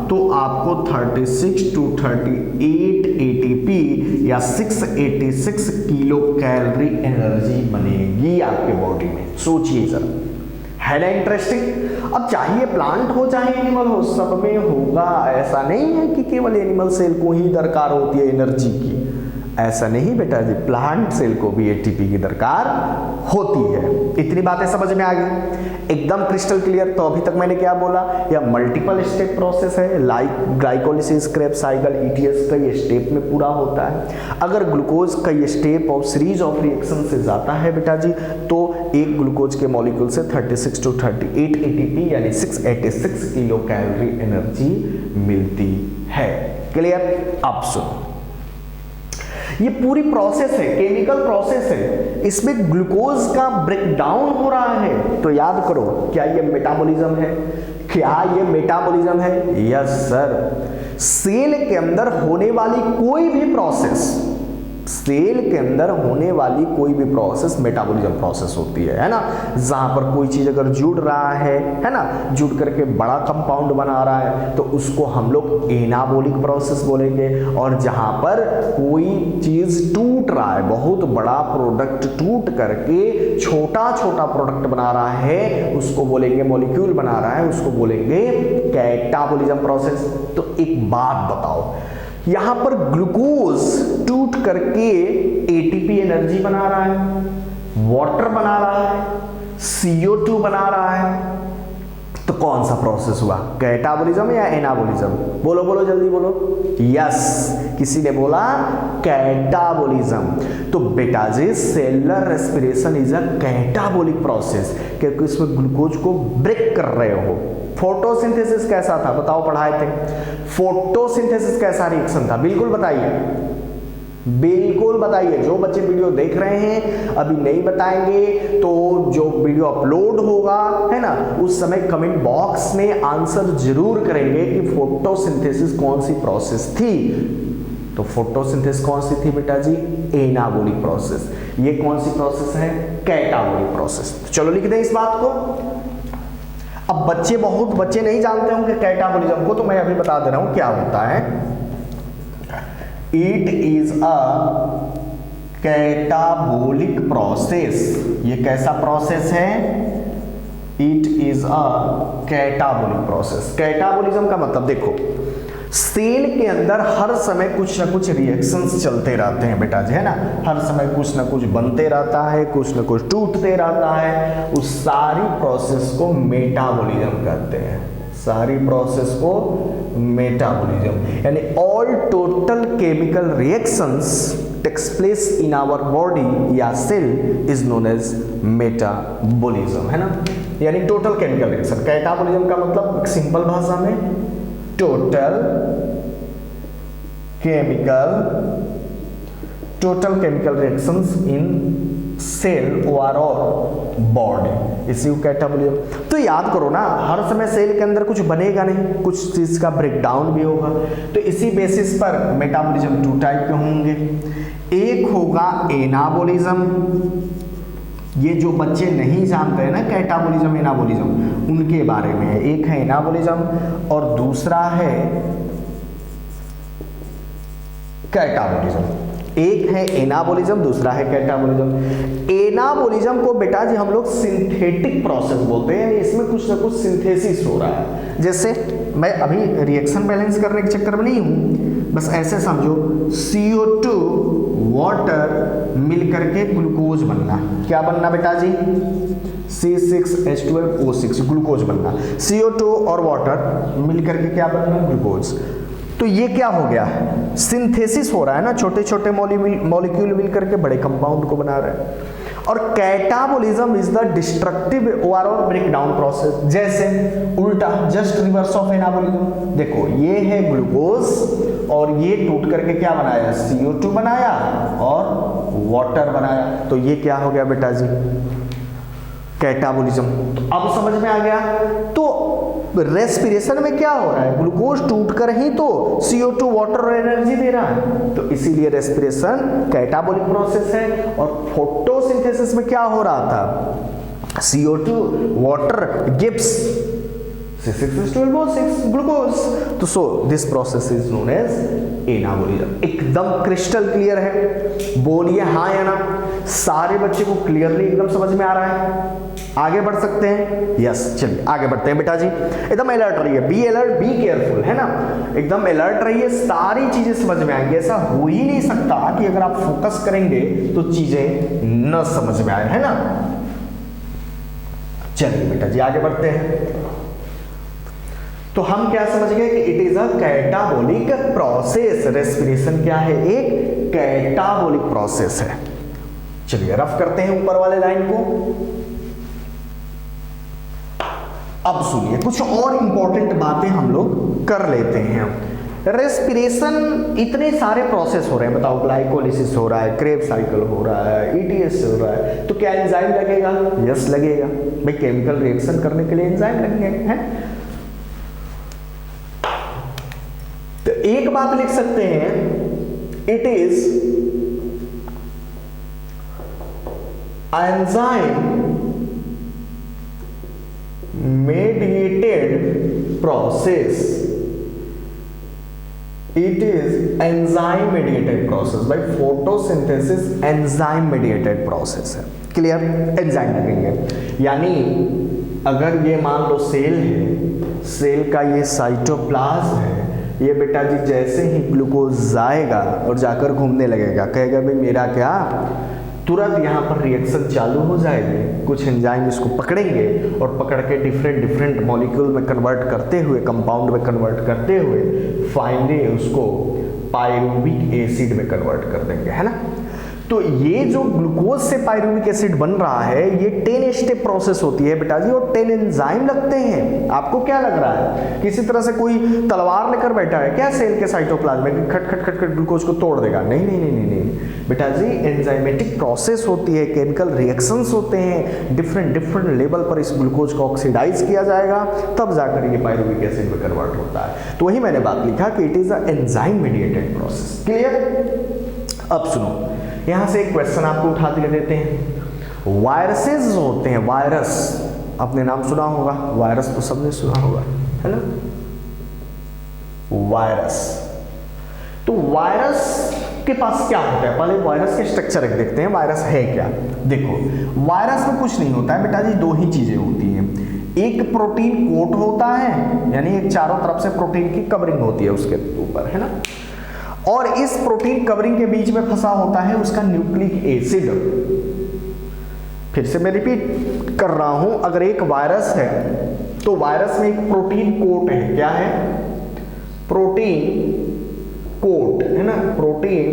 तो आपको 36 to 38 एटीपी या 686 किलो कैलोरी एनर्जी बनेगी आपके बॉडी में। सोचिए जरा, है ना इंटरेस्टिंग। अब चाहे प्लांट हो चाहे एनिमल हो, सब में होगा। ऐसा नहीं है कि केवल एनिमल सेल को ही दरकार होती है एनर्जी की, ऐसा नहीं बेटा जी, प्लांट सेल को भी एटीपी की दरकार होती है। इतनी बातें समझ में आ गई, एकदम क्रिस्टल क्लियर। तो अभी तक मैंने क्या बोला, यह मल्टीपल स्टेप प्रोसेस है, like glycolysis, Krebs cycle, ETS कई स्टेप में पूरा होता है। अगर ग्लूकोज कई स्टेप और सीरीज ऑफ रिएक्शन से जाता है बेटा जी, तो एक ग्लूकोज के मॉलिक्यूल से 36 to 38 एटीपी यानी 686 किलो कैलोरी एनर्जी मिलती है। क्लियर? अब सुनो, ये पूरी प्रोसेस है, केमिकल प्रोसेस है, इसमें ग्लूकोज का ब्रेकडाउन हो रहा है। तो याद करो, क्या ये मेटाबॉलिज्म है? क्या ये मेटाबॉलिज्म है? Yes sir. सेल के अंदर होने वाली कोई भी प्रोसेस, सेल के अंदर होने वाली कोई भी प्रोसेस मेटाबॉलिज्म प्रोसेस होती है ना। जहां पर कोई चीज अगर जुड़ रहा है ना, जुड़ करके बड़ा कंपाउंड बना रहा है तो उसको हम लोग एनाबॉलिक प्रोसेस बोलेंगे। और जहां पर कोई चीज टूट रहा है, बहुत बड़ा प्रोडक्ट टूट करके छोटा छोटा प्रोडक्ट बना रहा है, उसको बोलेंगे, मॉलिक्यूल बना रहा है, उसको बोलेंगे कैटाबॉलिज्म प्रोसेस। तो एक बात बताओ, यहां पर ग्लूकोज टूट करके एटीपी एनर्जी बना रहा है, वाटर बना रहा है, CO2 बना रहा है, तो कौन सा प्रोसेस हुआ, कैटाबॉलिज्म या एनाबॉलिज्म? बोलो बोलो जल्दी बोलो। यस, किसी ने बोला कैटाबॉलिज्म। तो बेटा जी, cellular respiration is a catabolic process, क्योंकि इसमें ग्लूकोज को ब्रेक कर रहे हो। फोटोसिंथेसिस कैसा था बताओ, पढ़ाए थे। फोटोसिंथेसिस कैसा रिएक्शन था, बिल्कुल बताइए, बिल्कुल बताइए। जो बच्चे वीडियो देख रहे हैं अभी नहीं बताएंगे तो जो वीडियो अपलोड होगा है ना, उस समय कमेंट बॉक्स में आंसर जरूर करेंगे कि फोटोसिंथेसिस कौन सी प्रोसेस थी। तो फोटोसिंथेसिस कौन सी थी बेटा जी? Anabolic process. ये कौन सी प्रोसेस है? Catabolic process. चलो लिख दें इस बात को। अब बच्चे, बहुत बच्चे नहीं जानते होंगे कैटाबॉलिज्म को, तो मैं अभी बता दे रहा हूं क्या होता है। It is a catabolic process. ये कैसा प्रोसेस है? It is a catabolic process. Catabolism का मतलब देखो, सेल के अंदर हर समय कुछ ना कुछ रिएक्शंस चलते रहते हैं बेटा जी, है ना। हर समय कुछ ना कुछ बनते रहता है, कुछ ना कुछ टूटते रहता है। उस सारी प्रोसेस को मेटाबॉलिज्म कहते हैं, सारी प्रोसेस को मेटाबॉलिज्म। यानी all total chemical reactions takes place in our body या cell is known as metabolism, है ना। यानी टोटल केमिकल रिएक्शन। कैटाबॉलिज्म का मतलब सिंपल भाषा में total chemical reactions in cell और बॉडी, इसी को कैटाबॉलिज्म। तो याद करो ना, हर समय सेल के अंदर कुछ बनेगा नहीं, कुछ चीज का ब्रेकडाउन भी होगा। तो इसी बेसिस पर मेटाबॉलिज्म 2 टाइप के होंगे। एक होगा एनाबॉलिज्म, ये जो बच्चे नहीं जानते हैं ना कैटाबॉलिज्म एनाबॉलिज्म, उनके बारे में है। एक है एनाबॉलिज्म और दूसरा है कैटाबॉलिज्म। एक है एनाबॉलिज्म, दूसरा है कैटाबॉलिज्म। एनाबॉलिज्म को बेटा जी हम लोग सिंथेटिक प्रोसेस बोलते हैं, इसमें कुछ ना कुछ सिंथेसिस हो रहा है। जैसे मैं अभी रिएक्शन बैलेंस करने के चक्कर में नहीं हूं, बस ऐसे समझो, CO2 वाटर मिल करके ग्लूकोज बनना। क्या बनना बेटा जी? C6H12O6 ग्लूकोज बनना। CO2 और वाटर मिल करके क्या बनना? ग्लूकोज। तो ये क्या हो गया? सिंथेसिस हो रहा है ना, छोटे छोटे मॉलिक्यूल मिल करके बड़े कंपाउंड को बना रहे हैं। और कैटाबॉलिज्म इज द डिस्ट्रक्टिव और ब्रेकडाउन प्रोसेस। जैसे उल्टा, जस्ट रिवर्स ऑफ एनाबॉलिज्म। देखो ये है ग्लूकोज और ये टूट करके क्या बनाया, CO2 बनाया और वाटर बनाया। तो ये क्या हो गया बेटा जी, कैटाबोलिज्म। अब समझ में आ गया। तो रेस्पिरेशन में क्या हो रहा है, ग्लूकोज टूटकर ही तो CO2 वाटर और एनर्जी दे रहा है, तो इसीलिए रेस्पिरेशन कैटाबोलिक प्रोसेस है। और फोटोसिंथेसिस में क्या हो रहा था, CO2 water gives C6H12O6 glucose. तो so this process is known as anabolism. एकदम क्रिस्टल क्लियर है, बोलिए हाँ या ना। सारे बच्चे को क्लियरली एकदम समझ में आ रहा है, आगे बढ़ सकते हैं। यस, चलिए आगे बढ़ते हैं बेटा जी। एकदम अलर्ट रहिए, बी अलर्ट, बी केयरफुल, है ना, एकदम अलर्ट रहिए, सारी चीजें समझ में आएंगी। ऐसा हो ही नहीं सकता कि अगर आप फोकस करेंगे तो चीजें न समझ में आए, है ना। चलिए बेटा जी आगे बढ़ते हैं। तो हम क्या समझ गए कि it is a catabolic process. Respiration क्या है, एक कैटाबोलिक प्रोसेस है। चलिए रफ करते हैं ऊपर वाले लाइन को। अब सुनिए, कुछ और इंपॉर्टेंट बातें हम लोग कर लेते हैं। रेस्पिरेशन इतने सारे प्रोसेस हो रहे हैं, बताओ, ग्लाइकोलिसिस हो रहा है, क्रेब्स साइकिल हो रहा है, ETS हो रहा है, तो क्या एंजाइम लगेगा? यस लगेगा भाई, केमिकल रिएक्शन करने के लिए एंजाइम लगेंगे, हैं? तो एक बात लिख सकते हैं, it is enzyme mediated process. It is enzyme mediated process. by photosynthesis enzyme mediated process है। क्लियर, एंजाइम लगेंगे। यानी अगर ये मान लो सेल है, सेल का ये साइटोप्लाज्म है, ये बेटा जी जैसे ही ग्लूकोज जाएगा और जाकर घूमने लगेगा, कहेगा भाई मेरा क्या, तुरंत यहाँ पर रिएक्शन चालू हो जाएगी। कुछ एंजाइम इसको पकड़ेंगे और पकड़ के डिफरेंट मॉलिक्यूल में कन्वर्ट करते हुए, कंपाउंड में कन्वर्ट करते हुए फाइनली उसको पायरुविक एसिड में कन्वर्ट कर देंगे, है ना। तो ये जो ग्लूकोज से पायरुविक एसिड बन रहा है, ये 10 स्टेप प्रोसेस होती है बेटा जी, और 10 एंजाइम लगते हैं। आपको क्या लग रहा है, किसी तरह से कोई तलवार लेकर बैठा है क्या सेल के साइटोप्लाज्म में, खट खट खट खट ग्लूकोज को तोड़ देगा? नहीं नहीं नहीं नहीं नहीं बेटा जी, एंजाइमेटिक प्रोसेस होती है, केमिकल रिएक्शंस होते हैं, डिफरेंट लेवल पर इस ग्लूकोज को ऑक्सीडाइज किया जाएगा, तब जाकर ये पायरुविक एसिड में कन्वर्ट होता है। तो वही मैंने बात लिखा कि it is a enzyme mediated process. Clear. अब सुनो, यहां से एक क्वेश्चन आपको उठा के देते हैं। वायरसेस होते हैं, वायरस आपने नाम सुना होगा, वायरस तो सबने सुना होगा, है ना, वायरस। तो वायरस के पास क्या होता है, पहले वायरस के स्ट्रक्चर देखते हैं, वायरस है क्या। देखो, वायरस में कुछ नहीं होता है बेटा जी, दो ही चीजें होती हैं। एक प्रोटीन कोट होता है, यानी एक चारों तरफ से प्रोटीन की कवरिंग होती है उसके ऊपर, है ना, और इस प्रोटीन कवरिंग के बीच में फंसा होता है उसका न्यूक्लिक एसिड। फिर से मैं रिपीट कर रहा हूं, अगर एक वायरस है तो वायरस में एक प्रोटीन कोट है, क्या है, प्रोटीन कोट, है ना, प्रोटीन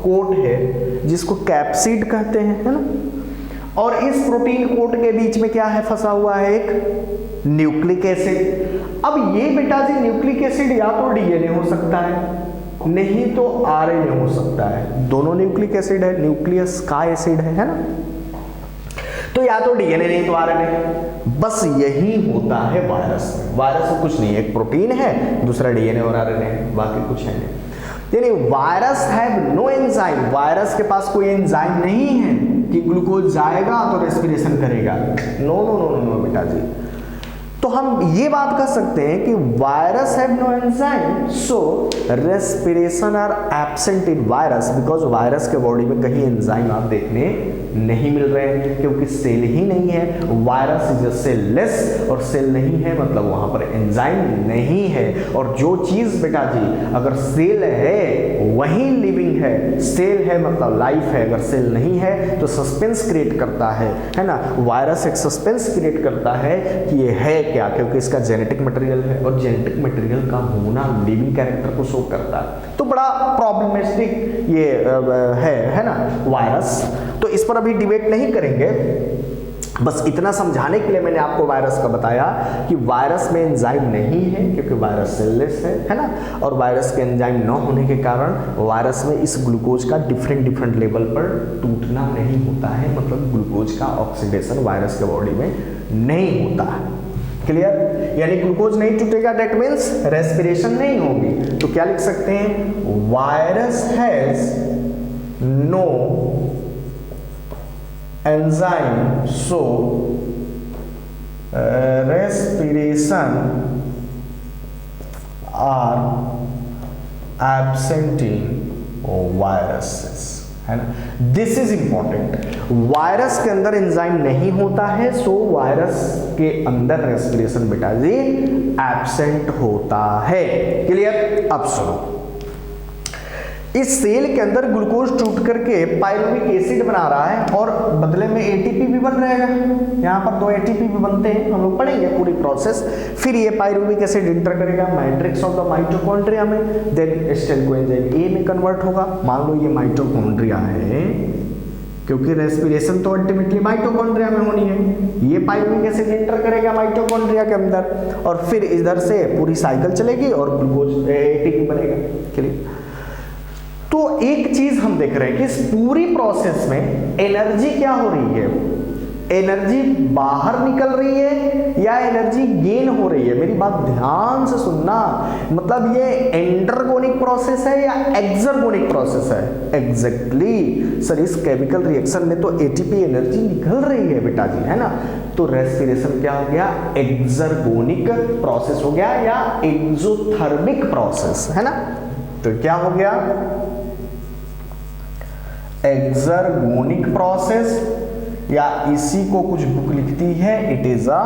कोट है जिसको कैप्सिड कहते हैं, है ना, और इस प्रोटीन कोट के बीच में क्या है, फंसा हुआ है एक न्यूक्लिक एसिड। अब ये बेटा जी न्यूक्लिक एसिड या तो डीएनए हो सकता है, नहीं तो आरएनए हो सकता है। दोनों न्यूक्लिक एसिड है, न्यूक्लियस का एसिड है ना, तो या तो डीएनए नहीं तो आरएनए। बस यही होता है वायरस में। वायरस में कुछ नहीं है, एक प्रोटीन है, दूसरा डीएनए और आरएनए है, बाकी कुछ है नहीं। यानी virus have no enzyme, virus के पास कोई एंजाइम नहीं है कि ग्लूकोज जाएगा तो रेस्पिरेशन करेगा। No no no no no बेटा जी। तो हम ये बात कर सकते हैं कि virus have no enzyme, so respiration are absent in virus, because virus के बॉडी में कहीं एंजाइम आप देखने नहीं मिल रहे हैं, क्योंकि सेल ही नहीं है। वायरस इज अ सेललेस, और सेल नहीं है मतलब वहां पर एंजाइम नहीं है। और जो चीज बेटा जी अगर सेल है वही लिविंग है, सेल है मतलब लाइफ है, अगर सेल नहीं है तो सस्पेंस क्रिएट करता है ना। वायरस एक सस्पेंस क्रिएट करता है कि ये है क्या, क्योंकि इसका जेनेटिक मटेरियल है, और जेनेटिक मटेरियल का होना लिविंग कैरेक्टर को शो करता है। तो बड़ा प्रॉब्लमेटिक ये है ना वायरस। तो इस पर अभी डिबेट नहीं करेंगे, बस इतना समझाने के लिए मैंने आपको वायरस का बताया कि वायरस में एंजाइम नहीं है क्योंकि वायरस सेललेस है ना, और वायरस के एंजाइम न होने के कारण वायरस में इस ग्लूकोज का डिफरेंट लेवल पर टूटना नहीं होता है, मतलब ग्लूकोज का ऑक्सीडेशन वायरस के बॉडी में नहीं होता है। क्लियर? यानी ग्लूकोज नहीं टूटेगा, डेट मीन्स रेस्पिरेशन नहीं होगी। तो क्या लिख सकते हैं? Virus has no enzyme so respiration are absent in viruses, है ना। This is important. वायरस के अंदर एंजाइम नहीं होता है, सो वायरस के अंदर रेस्पिरेशन बेटा जी एब्सेंट होता है। क्लियर? अब सुनो, इस सेल के अंदर ग्लूकोज टूट करके पायरुविक एसिड बना रहा है और बदले में एटीपी भी बन रहेगा। यहाँ पर 2 एटीपी भी बनते हैं, हम लोग पढ़ेंगे पूरी प्रोसेस। फिर ये पायरुविक एसिड इंटर करेगा मैट्रिक्स ऑफ द माइटोकॉन्ड्रिया में, देन एसिटाइल कोएंजाइम ए में कन्वर्ट होगा। मान लो ये माइटोकॉन्ड्रिया है, क्योंकि रेस्पिरेशन तो अल्टीमेटली माइटोकॉन्ड्रिया में होनी है। ये पायरुविक एसिड इंटर करेगा माइटोकॉन्ड्रिया के अंदर और फिर इधर से पूरी साइकिल चलेगी और ग्लूकोज एटीपी बनेगा। क्लियर? तो एक चीज हम देख रहे हैं कि इस पूरी प्रोसेस में एनर्जी क्या हो रही है? एनर्जी बाहर निकल रही है या एनर्जी गेन हो रही है? मेरी बात ध्यान से सुनना, मतलब ये एंडरगोनिक प्रोसेस है या एक्सरगोनिक प्रोसेस है? एग्जैक्टली सर, इस केमिकल रिएक्शन में तो एटीपी एनर्जी निकल रही है बेटा जी, है ना। तो रेस्पिरेशन क्या हो गया? एक्सरगोनिक प्रोसेस हो गया या एक्सोथर्मिक प्रोसेस, है ना। तो क्या हो गया? एक्सरगोनिक प्रोसेस, या इसी को कुछ बुक लिखती है it is a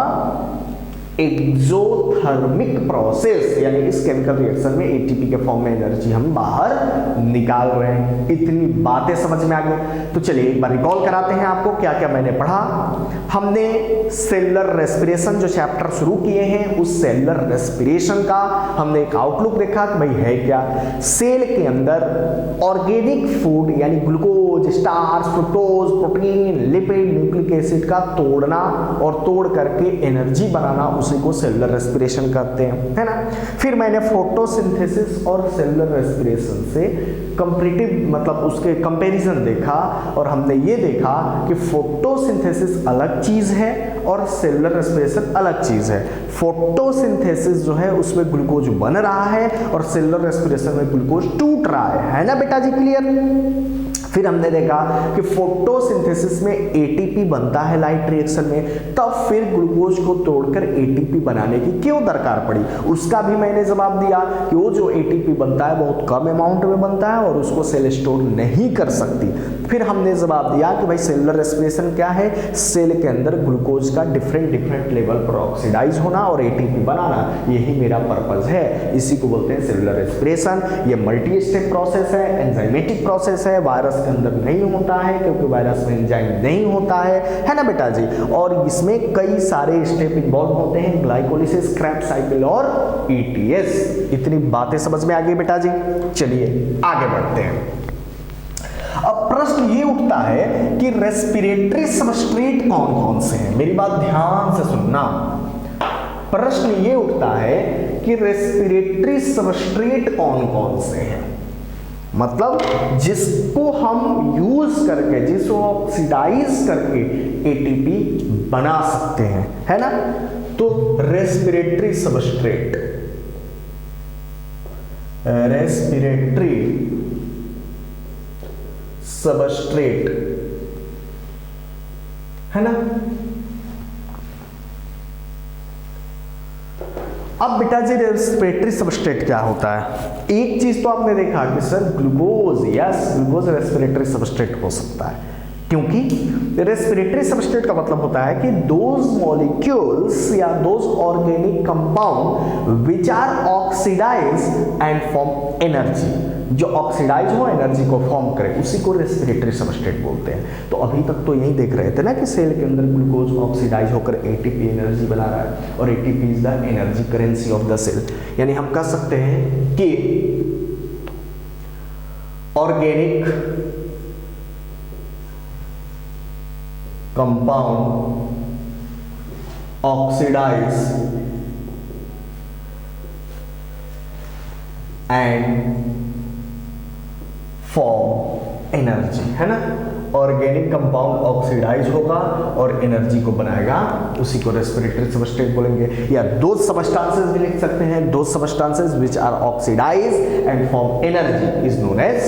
exothermic process, यानी इस केमिकल रिएक्शन में एटीपी के फॉर्म में एनर्जी हम बाहर निकाल रहे हैं। इतनी बातें समझ में आ गई। तो चलिए एक बार रिकॉल कराते हैं आपको क्या क्या मैंने पढ़ा। हमने सेलुलर रेस्पिरेशन जो चैप्टर शुरू किए हैं, उस सेलुलर रेस्पिरेशन का हमने एक आउटलुक देखा कि भाई है क्या। सेल के अंदर ऑर्गेनिक फूड यानी glucose, starch, fructose, protein, lipid, nucleic acid का तोड़ना और तोड़ करके एनर्जी बनाना, उसी को सेलुलर रेस्पिरेशन कहते हैं, है ना। फिर मैंने फोटोसिंथेसिस और सेलुलर रेस्पिरेशन से कंपैरेटिव मतलब उसके कंपैरिजन देखा और हमने ये देखा कि फोटोसिंथेसिस अलग चीज है और सेलुलर रेस्पिरेशन अलग चीज है। फोटोसिंथेसिस जो है उसमें ग्लूकोज बन रहा है और सेलुलर रेस्पिरेशन में ग्लूकोज टूट रहा है ना बेटा जी। क्लियर? फिर हमने देखा कि फोटोसिंथेसिस में एटीपी बनता है लाइट रिएक्शन में, तब फिर ग्लूकोज को तोड़कर एटीपी बनाने की क्यों दरकार पड़ी, उसका भी मैंने जवाब दिया कि वो जो एटीपी बनता है बहुत कम अमाउंट में बनता है और उसको सेल स्टोर नहीं कर सकती। फिर हमने जवाब दिया कि भाई सेलुलर रेस्पिरेशन क्या है? सेल के अंदर ग्लूकोज का डिफरेंट लेवल पर ऑक्सीडाइज होना और एटीपी बनाना, यही मेरा पर्पज है। इसी को बोलते हैं सेलुलर रेस्पिरेशन। ये मल्टी स्टेप प्रोसेस है, एंजाइमेटिक प्रोसेस है, वायरस के अंदर नहीं होता है क्योंकि वायरस में एंजाइम नहीं होता है ना बेटा जी। और इसमें कई सारे स्टेप इन्वॉल्व होते हैं, ग्लाइकोलिसिस, क्रेब्स साइकिल और ईटीएस। इतनी बातें समझ में आ गई बेटा जी। चलिए आगे बढ़ते हैं। अब प्रश्न ये उठता है कि रेस्पिरेटरी सबस्ट्रेट कौन कौन से हैं? मेरी बात ध्यान से सुनना। प्रश्न ये उठता है कि रेस्पिरेटरी सबस्ट्रेट कौन कौन से हैं, मतलब जिसको हम यूज करके, जिसको ऑक्सीडाइज करके एटीपी बना सकते हैं, है ना। तो रेस्पिरेटरी सबस्ट्रेट, रेस्पिरेटरी सबस्ट्रेट, है ना। अब बेटा जी रेस्पिरेटरी सबस्ट्रेट क्या होता है? एक चीज तो आपने देखा कि sir glucose, yes glucose respiratory substrate हो सकता है, क्योंकि रेस्पिरेटरी सबस्ट्रेट का मतलब होता है कि दोज मॉलिक्यूल्स या those organic compound which are oxidise and form energy, जो ऑक्सीडाइज हो एनर्जी को फॉर्म करे, उसी को रेस्पिरेटरी सबस्ट्रेट बोलते हैं। तो अभी तक तो यही देख रहे थे ना कि सेल के अंदर ग्लूकोज ऑक्सीडाइज होकर एटीपी एनर्जी बना रहा है और ATP is the energy currency of the cell. यानी हम कह सकते हैं कि organic compound oxidise and form energy, है ना। ऑर्गेनिक कंपाउंड ऑक्सीडाइज होगा और एनर्जी को बनाएगा, उसी को रेस्पिरेटरी सबस्ट्रेट बोलेंगे। या दो सबस्टांसेस भी लिख सकते हैं, दो substances which are oxidise and form energy is known as,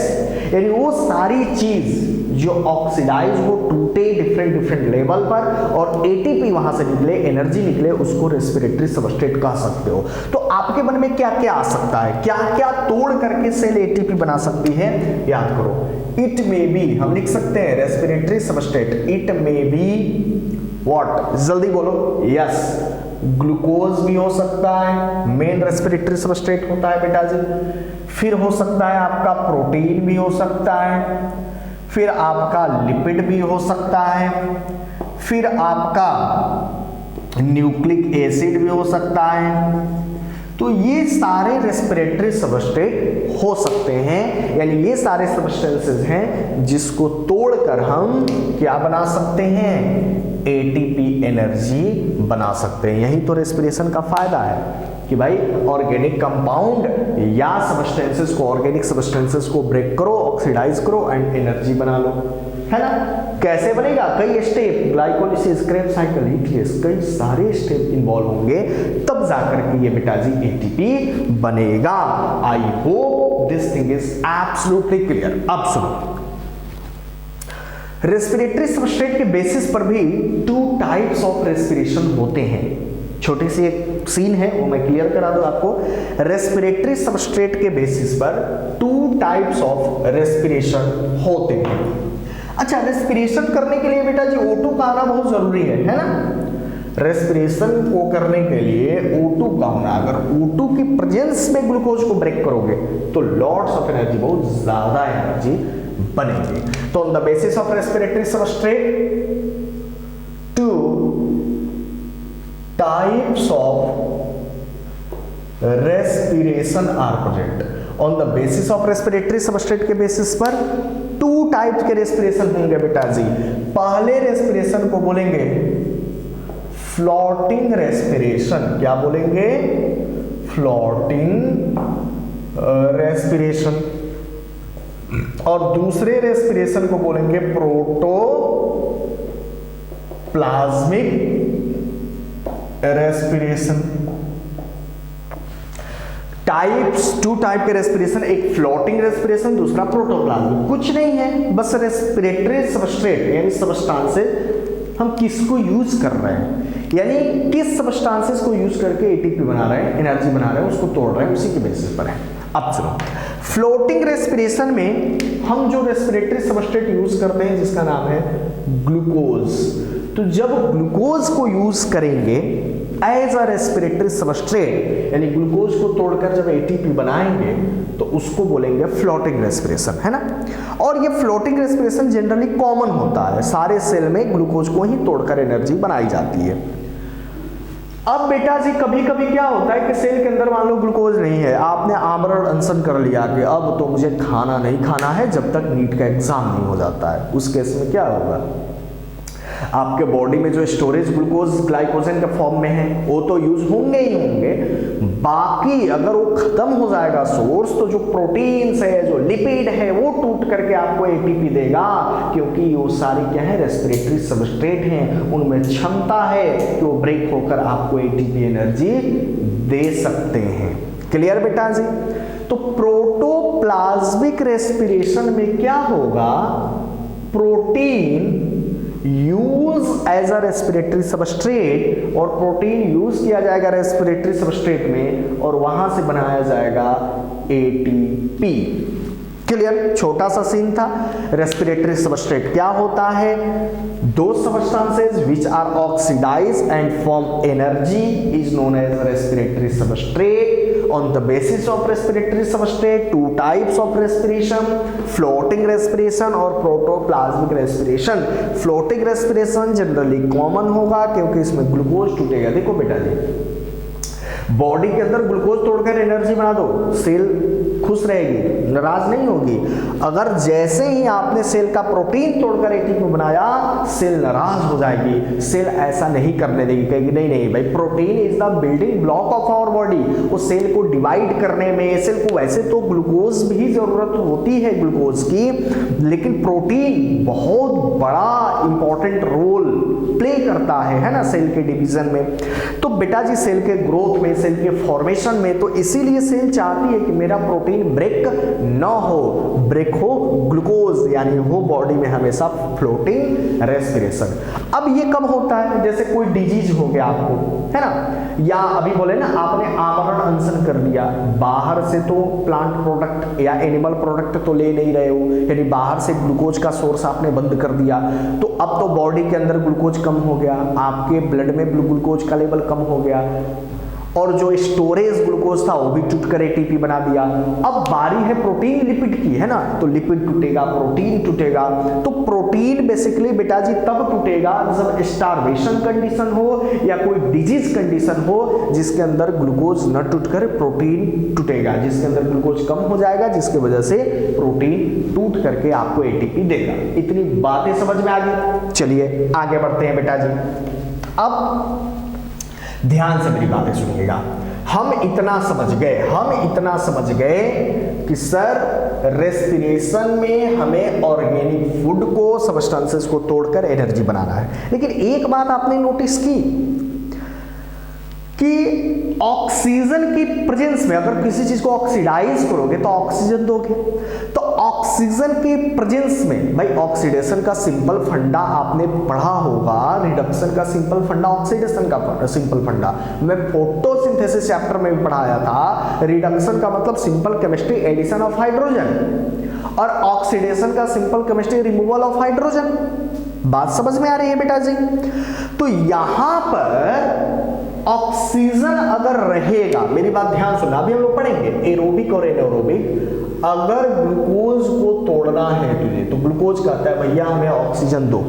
यानी वो सारी चीज जो ऑक्सीडाइज हो, टूटे डिफरेंट लेवल पर और एटीपी वहां से निकले, एनर्जी निकले, उसको रेस्पिरेटरी सबस्ट्रेट कह सकते हो। तो आपके मन में क्या क्या आ सकता है, क्या क्या तोड़ करके सेल एटीपी बना सकती है, याद करो। इट में बी, हम लिख सकते हैं रेस्पिरेटरी सबस्ट्रेट, इट में बी व्हाट, जल्दी बोलो, यस, ग्लूकोज भी हो सकता है, मेन रेस्पिरेटरी सबस्ट्रेट होता है बेटा जी। फिर हो सकता है आपका प्रोटीन भी हो सकता है, फिर आपका लिपिड भी हो सकता है, फिर आपका न्यूक्लिक एसिड भी हो सकता है। तो ये सारे रेस्पिरेटरी सबस्ट्रेट हो सकते हैं, यानी ये सारे सब्सटेंसेस हैं जिसको तोड़कर हम क्या बना सकते हैं, एटीपी एनर्जी बना सकते हैं। यही तो रेस्पिरेशन का फायदा है कि भाई ऑर्गेनिक कंपाउंड या सब्सटेंसेस को, ऑर्गेनिक सब्सटेंसेस को ब्रेक करो, ऑक्सीडाइज करो एंड एनर्जी बना लो, है ना। कैसे बनेगा, कई स्टेप, ग्लाइकोलिसिस, क्रेब्स साइकिल, कई सारे स्टेप इन्वॉल्व होंगे, तब जाकर के ये बेटा जी एटीपी बनेगा। I hope this thing is absolutely clear. Absolutely respiratory substrate के बेसिस पर भी टू टाइप्स ऑफ रेस्पिरेशन होते हैं। छोटी सी एक सीन है, वो मैं क्लियर करा दूं आपको। रेस्पिरेटरी सबस्ट्रेट के बेसिस पर टू टाइप्स ऑफ रेस्पिरेशन होते हैं। अच्छा, रेस्पिरेशन करने के लिए बेटा जी O2 का आना बहुत जरूरी है ना। रेस्पिरेशन को करने के लिए O2 का होना, अगर O2 की प्रेजेंस में ग्लूकोज को ब्रेक करोगे तो लॉट्स ऑफ एनर्जी, बहुत ज्यादा एनर्जी बनेगी। तो on the basis of respiratory substrate two types of respiration are present. On the basis of respiratory substrate के बेसिस पर टू टाइप्स के रेस्पिरेशन होंगे बेटा जी। पहले रेस्पिरेशन को बोलेंगे फ्लोटिंग रेस्पिरेशन, क्या बोलेंगे, फ्लोटिंग रेस्पिरेशन। और दूसरे रेस्पिरेशन को बोलेंगे protoplasmic respiration. Types, two type के रेस्पिरेशन, एक फ्लोटिंग रेस्पिरेशन, दूसरा प्रोटोप्लाज्मिक। कुछ नहीं है, बस रेस्पिरेटरी सबस्ट्रेट यानी सबस्टांसेस हम किसको यूज कर रहे हैं, यानी किस सबस्टांसेस को यूज करके एटीपी बना रहे हैं, एनर्जी बना रहे हैं, उसको तोड़ रहे हैं, उसी के बेसिस पर है। अब चलो, फ्लोटिंग रेस्पिरेशन में हम जो रेस्पिरेटरी सबस्ट्रेट यूज करते हैं जिसका नाम है ग्लूकोज। तो जब ग्लूकोज को यूज करेंगे एज अ रेस्पिरेटरी सबस्ट्रेट, यानी ग्लूकोज को तोड़कर जब एटीपी बनाएंगे तो उसको बोलेंगे फ्लोटिंग रेस्पिरेशन, है ना। और ये फ्लोटिंग रेस्पिरेशन जनरली कॉमन होता है, सारे सेल में ग्लूकोज को ही तोड़कर एनर्जी बनाई जाती है। अब बेटा जी कभी कभी क्या होता है कि सेल के अंदर मान लो ग्लूकोज नहीं है, आपने आमरण अनशन कर लिया कि अब तो मुझे खाना नहीं खाना है जब तक नीट का एग्जाम नहीं हो जाता है। उस केस में क्या होगा, आपके बॉडी में जो स्टोरेज ग्लूकोज ग्लाइकोजन के फॉर्म में है वो तो यूज होंगे ही होंगे, बाकी अगर वो खत्म हो जाएगा सोर्स, तो जो प्रोटीन्स है, जो लिपिड है, वो टूट करके आपको एटीपी देगा, क्योंकि वो सारी क्या है, रेस्पिरेटरी सबस्ट्रेट हैं, उनमें क्षमता है कि वो ब्रेक होकर आपको एटीपी एनर्जी दे सकते हैं। क्लियर बेटा जी। तो प्रोटोप्लाज्मिक रेस्पिरेशन में क्या होगा, protein use as a respiratory substrate, और प्रोटीन यूज किया जाएगा रेस्पिरेटरी सबस्ट्रेट में और वहां से बनाया जाएगा एटीपी। क्लियर, छोटा सा सीन था। रेस्पिरेटरी सबस्ट्रेट क्या होता है, दो substances which are oxidise and form energy is known as respiratory substrate. On the basis of respiratory substrate, two types of respiration, floating respiration और protoplasmic respiration। floating respiration generally common होगा क्योंकि इसमें glucose टूटेगा। देखो बेटा जी, body के अंदर glucose तोड़कर एनर्जी बना दो, सेल खुश रहेगी, नाराज नहीं होगी। अगर जैसे ही आपने सेल का प्रोटीन तोड़कर एटीपी बनाया, सेल नाराज हो जाएगी, सेल ऐसा नहीं करने देगी, कहेगी नहीं नहीं भाई, protein is the building block of our body. वो सेल को डिवाइड करने में, सेल को वैसे तो ग्लूकोज भी जरूरत होती है ग्लूकोज की, लेकिन प्रोटीन बहुत बड़ा इंपॉर्टेंट रोल प्ले करता है ना सेल के डिवीजन में। तो बेटा जी सेल के ग्रोथ में, सेल के फॉर्मेशन में, तो इसीलिए सेल चाहती है कि मेरा प्रोटीन ब्रेक न हो, ब्रेक हो ग्लूकोज, यानी हो बॉडी में हमेशा फ्लोटिंग रेस्पिरेशन। अब ये कब होता है, जैसे कोई डिजीज हो गया आपको, है ना, या अभी बोले ना आपने आमरण अनशन कर दिया, बाहर से तो प्लांट प्रोडक्ट या एनिमल प्रोडक्ट तो ले नहीं रहे हो, यानी बाहर से ग्लूकोज का सोर्स आपने बंद कर दिया, तो अब तो बॉडी के अंदर ग्लूकोज कम हो गया, आपके ब्लड में ग्लूकोज का लेवल कम हो गया, और जो स्टोरेज ग्लूकोज था वो भी टूटकर एटीपी बना दिया। अब बारी है प्रोटीन लिपिड की, है ना, तो लिपिड टूटेगा, प्रोटीन टूटेगा। तो प्रोटीन बेसिकली बेटा जी तब टूटेगा जब स्टारवेशन कंडीशन हो या कोई डिजीज कंडीशन हो जिसके अंदर ग्लूकोज न टूटकर प्रोटीन टूटेगा, जिसके अंदर ग्लूकोज कम हो जाएगा, जिसकी वजह से प्रोटीन टूट करके आपको एटीपी देगा। इतनी बातें समझ में आ गई? चलिए आगे बढ़ते हैं बेटा जी। अब ध्यान से मेरी बातें सुनिएगा। हम इतना समझ गए कि सर रेस्पिरेशन में हमें ऑर्गेनिक फूड को, सब्सटेंसेस को तोड़कर एनर्जी बनाना है। लेकिन एक बात आपने नोटिस की कि ऑक्सीजन की प्रेजेंस में अगर किसी चीज को ऑक्सीडाइज करोगे तो ऑक्सीजन दोगे, तो ऑक्सीजन की प्रेजेंस में भाई ऑक्सीडेशन का सिंपल फंडा आपने पढ़ा होगा, रिडक्शन का सिंपल फंडा, ऑक्सीडेशन का सिंपल फंडा मैं फोटोसिंथेसिस चैप्टर में भी पढ़ाया था। रिडक्शन का मतलब simple chemistry addition of hydrogen, और ऑक्सीडेशन का simple chemistry removal of hydrogen. बात समझ में आ रही है बेटा जी? तो यहां पर ऑक्सीजन अगर रहेगा, मेरी बात ध्यान सुनना, अभी हम लोग पढ़ेंगे एरोबिक और एनारोबिक। अगर ग्लूकोज को तोड़ना है तुझे, तो ग्लूकोज कहता है भैया हमें ऑक्सीजन दो।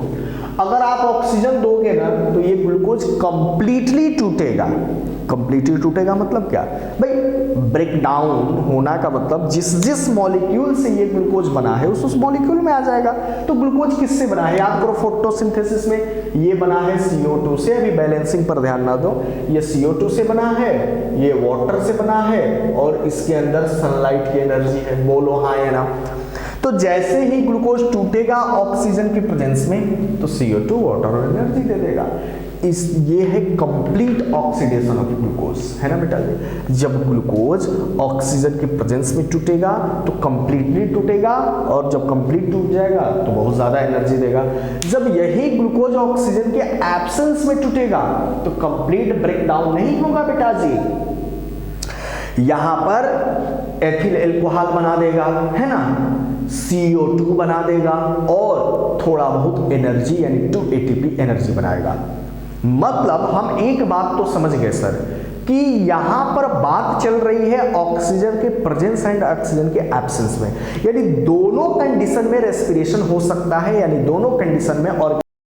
अगर आप ऑक्सीजन दोगे ना तो ये ग्लूकोज कंप्लीटली टूटेगा। कंप्लीटली टूटेगा मतलब क्या भाई, ब्रेक डाउन होना का मतलब जिस मॉलिक्यूल से ये ग्लूकोज बना है उस मॉलिक्यूल में आ जाएगा। तो ग्लूकोज किससे बना है, याद करो फोटोसिंथेसिस में ये बना है CO2 से। अभी बैलेंसिंग पर ध्यान ना दो, ये CO2 से बना है, ये वाटर से बना है, और इसके अंदर सनलाइट की एनर्जी है। बोलो हाँ या ना? तो जैसे ही ग्लूकोज टूटेगा ऑक्सीजन की प्रेजेंस में तो CO2 वाटर और एनर्जी दे देगा। ये है कंप्लीट ऑक्सीडेशन ऑफ ग्लूकोज, है ना बेटा जी? जब ग्लूकोज ऑक्सीजन के प्रेजेंस में टूटेगा तो कंप्लीटली टूटेगा, और जब कंप्लीट टूट जाएगा तो बहुत ज्यादा एनर्जी देगा। जब यही ग्लूकोज ऑक्सीजन के एब्सेंस में टूटेगा तो कंप्लीट ब्रेकडाउन नहीं होगा बेटा जी, यहां पर एथिल एल्कोहल बना देगा, है ना, CO2 बना देगा, और थोड़ा बहुत एनर्जी यानी 2 ATP एनर्जी बनाएगा। मतलब हम एक बात तो समझ गए सर कि यहां पर बात चल रही है ऑक्सीजन के प्रेजेंस एंड ऑक्सीजन के एब्सेंस में, यानी दोनों कंडीशन में रेस्पिरेशन हो सकता है, यानी दोनों कंडीशन में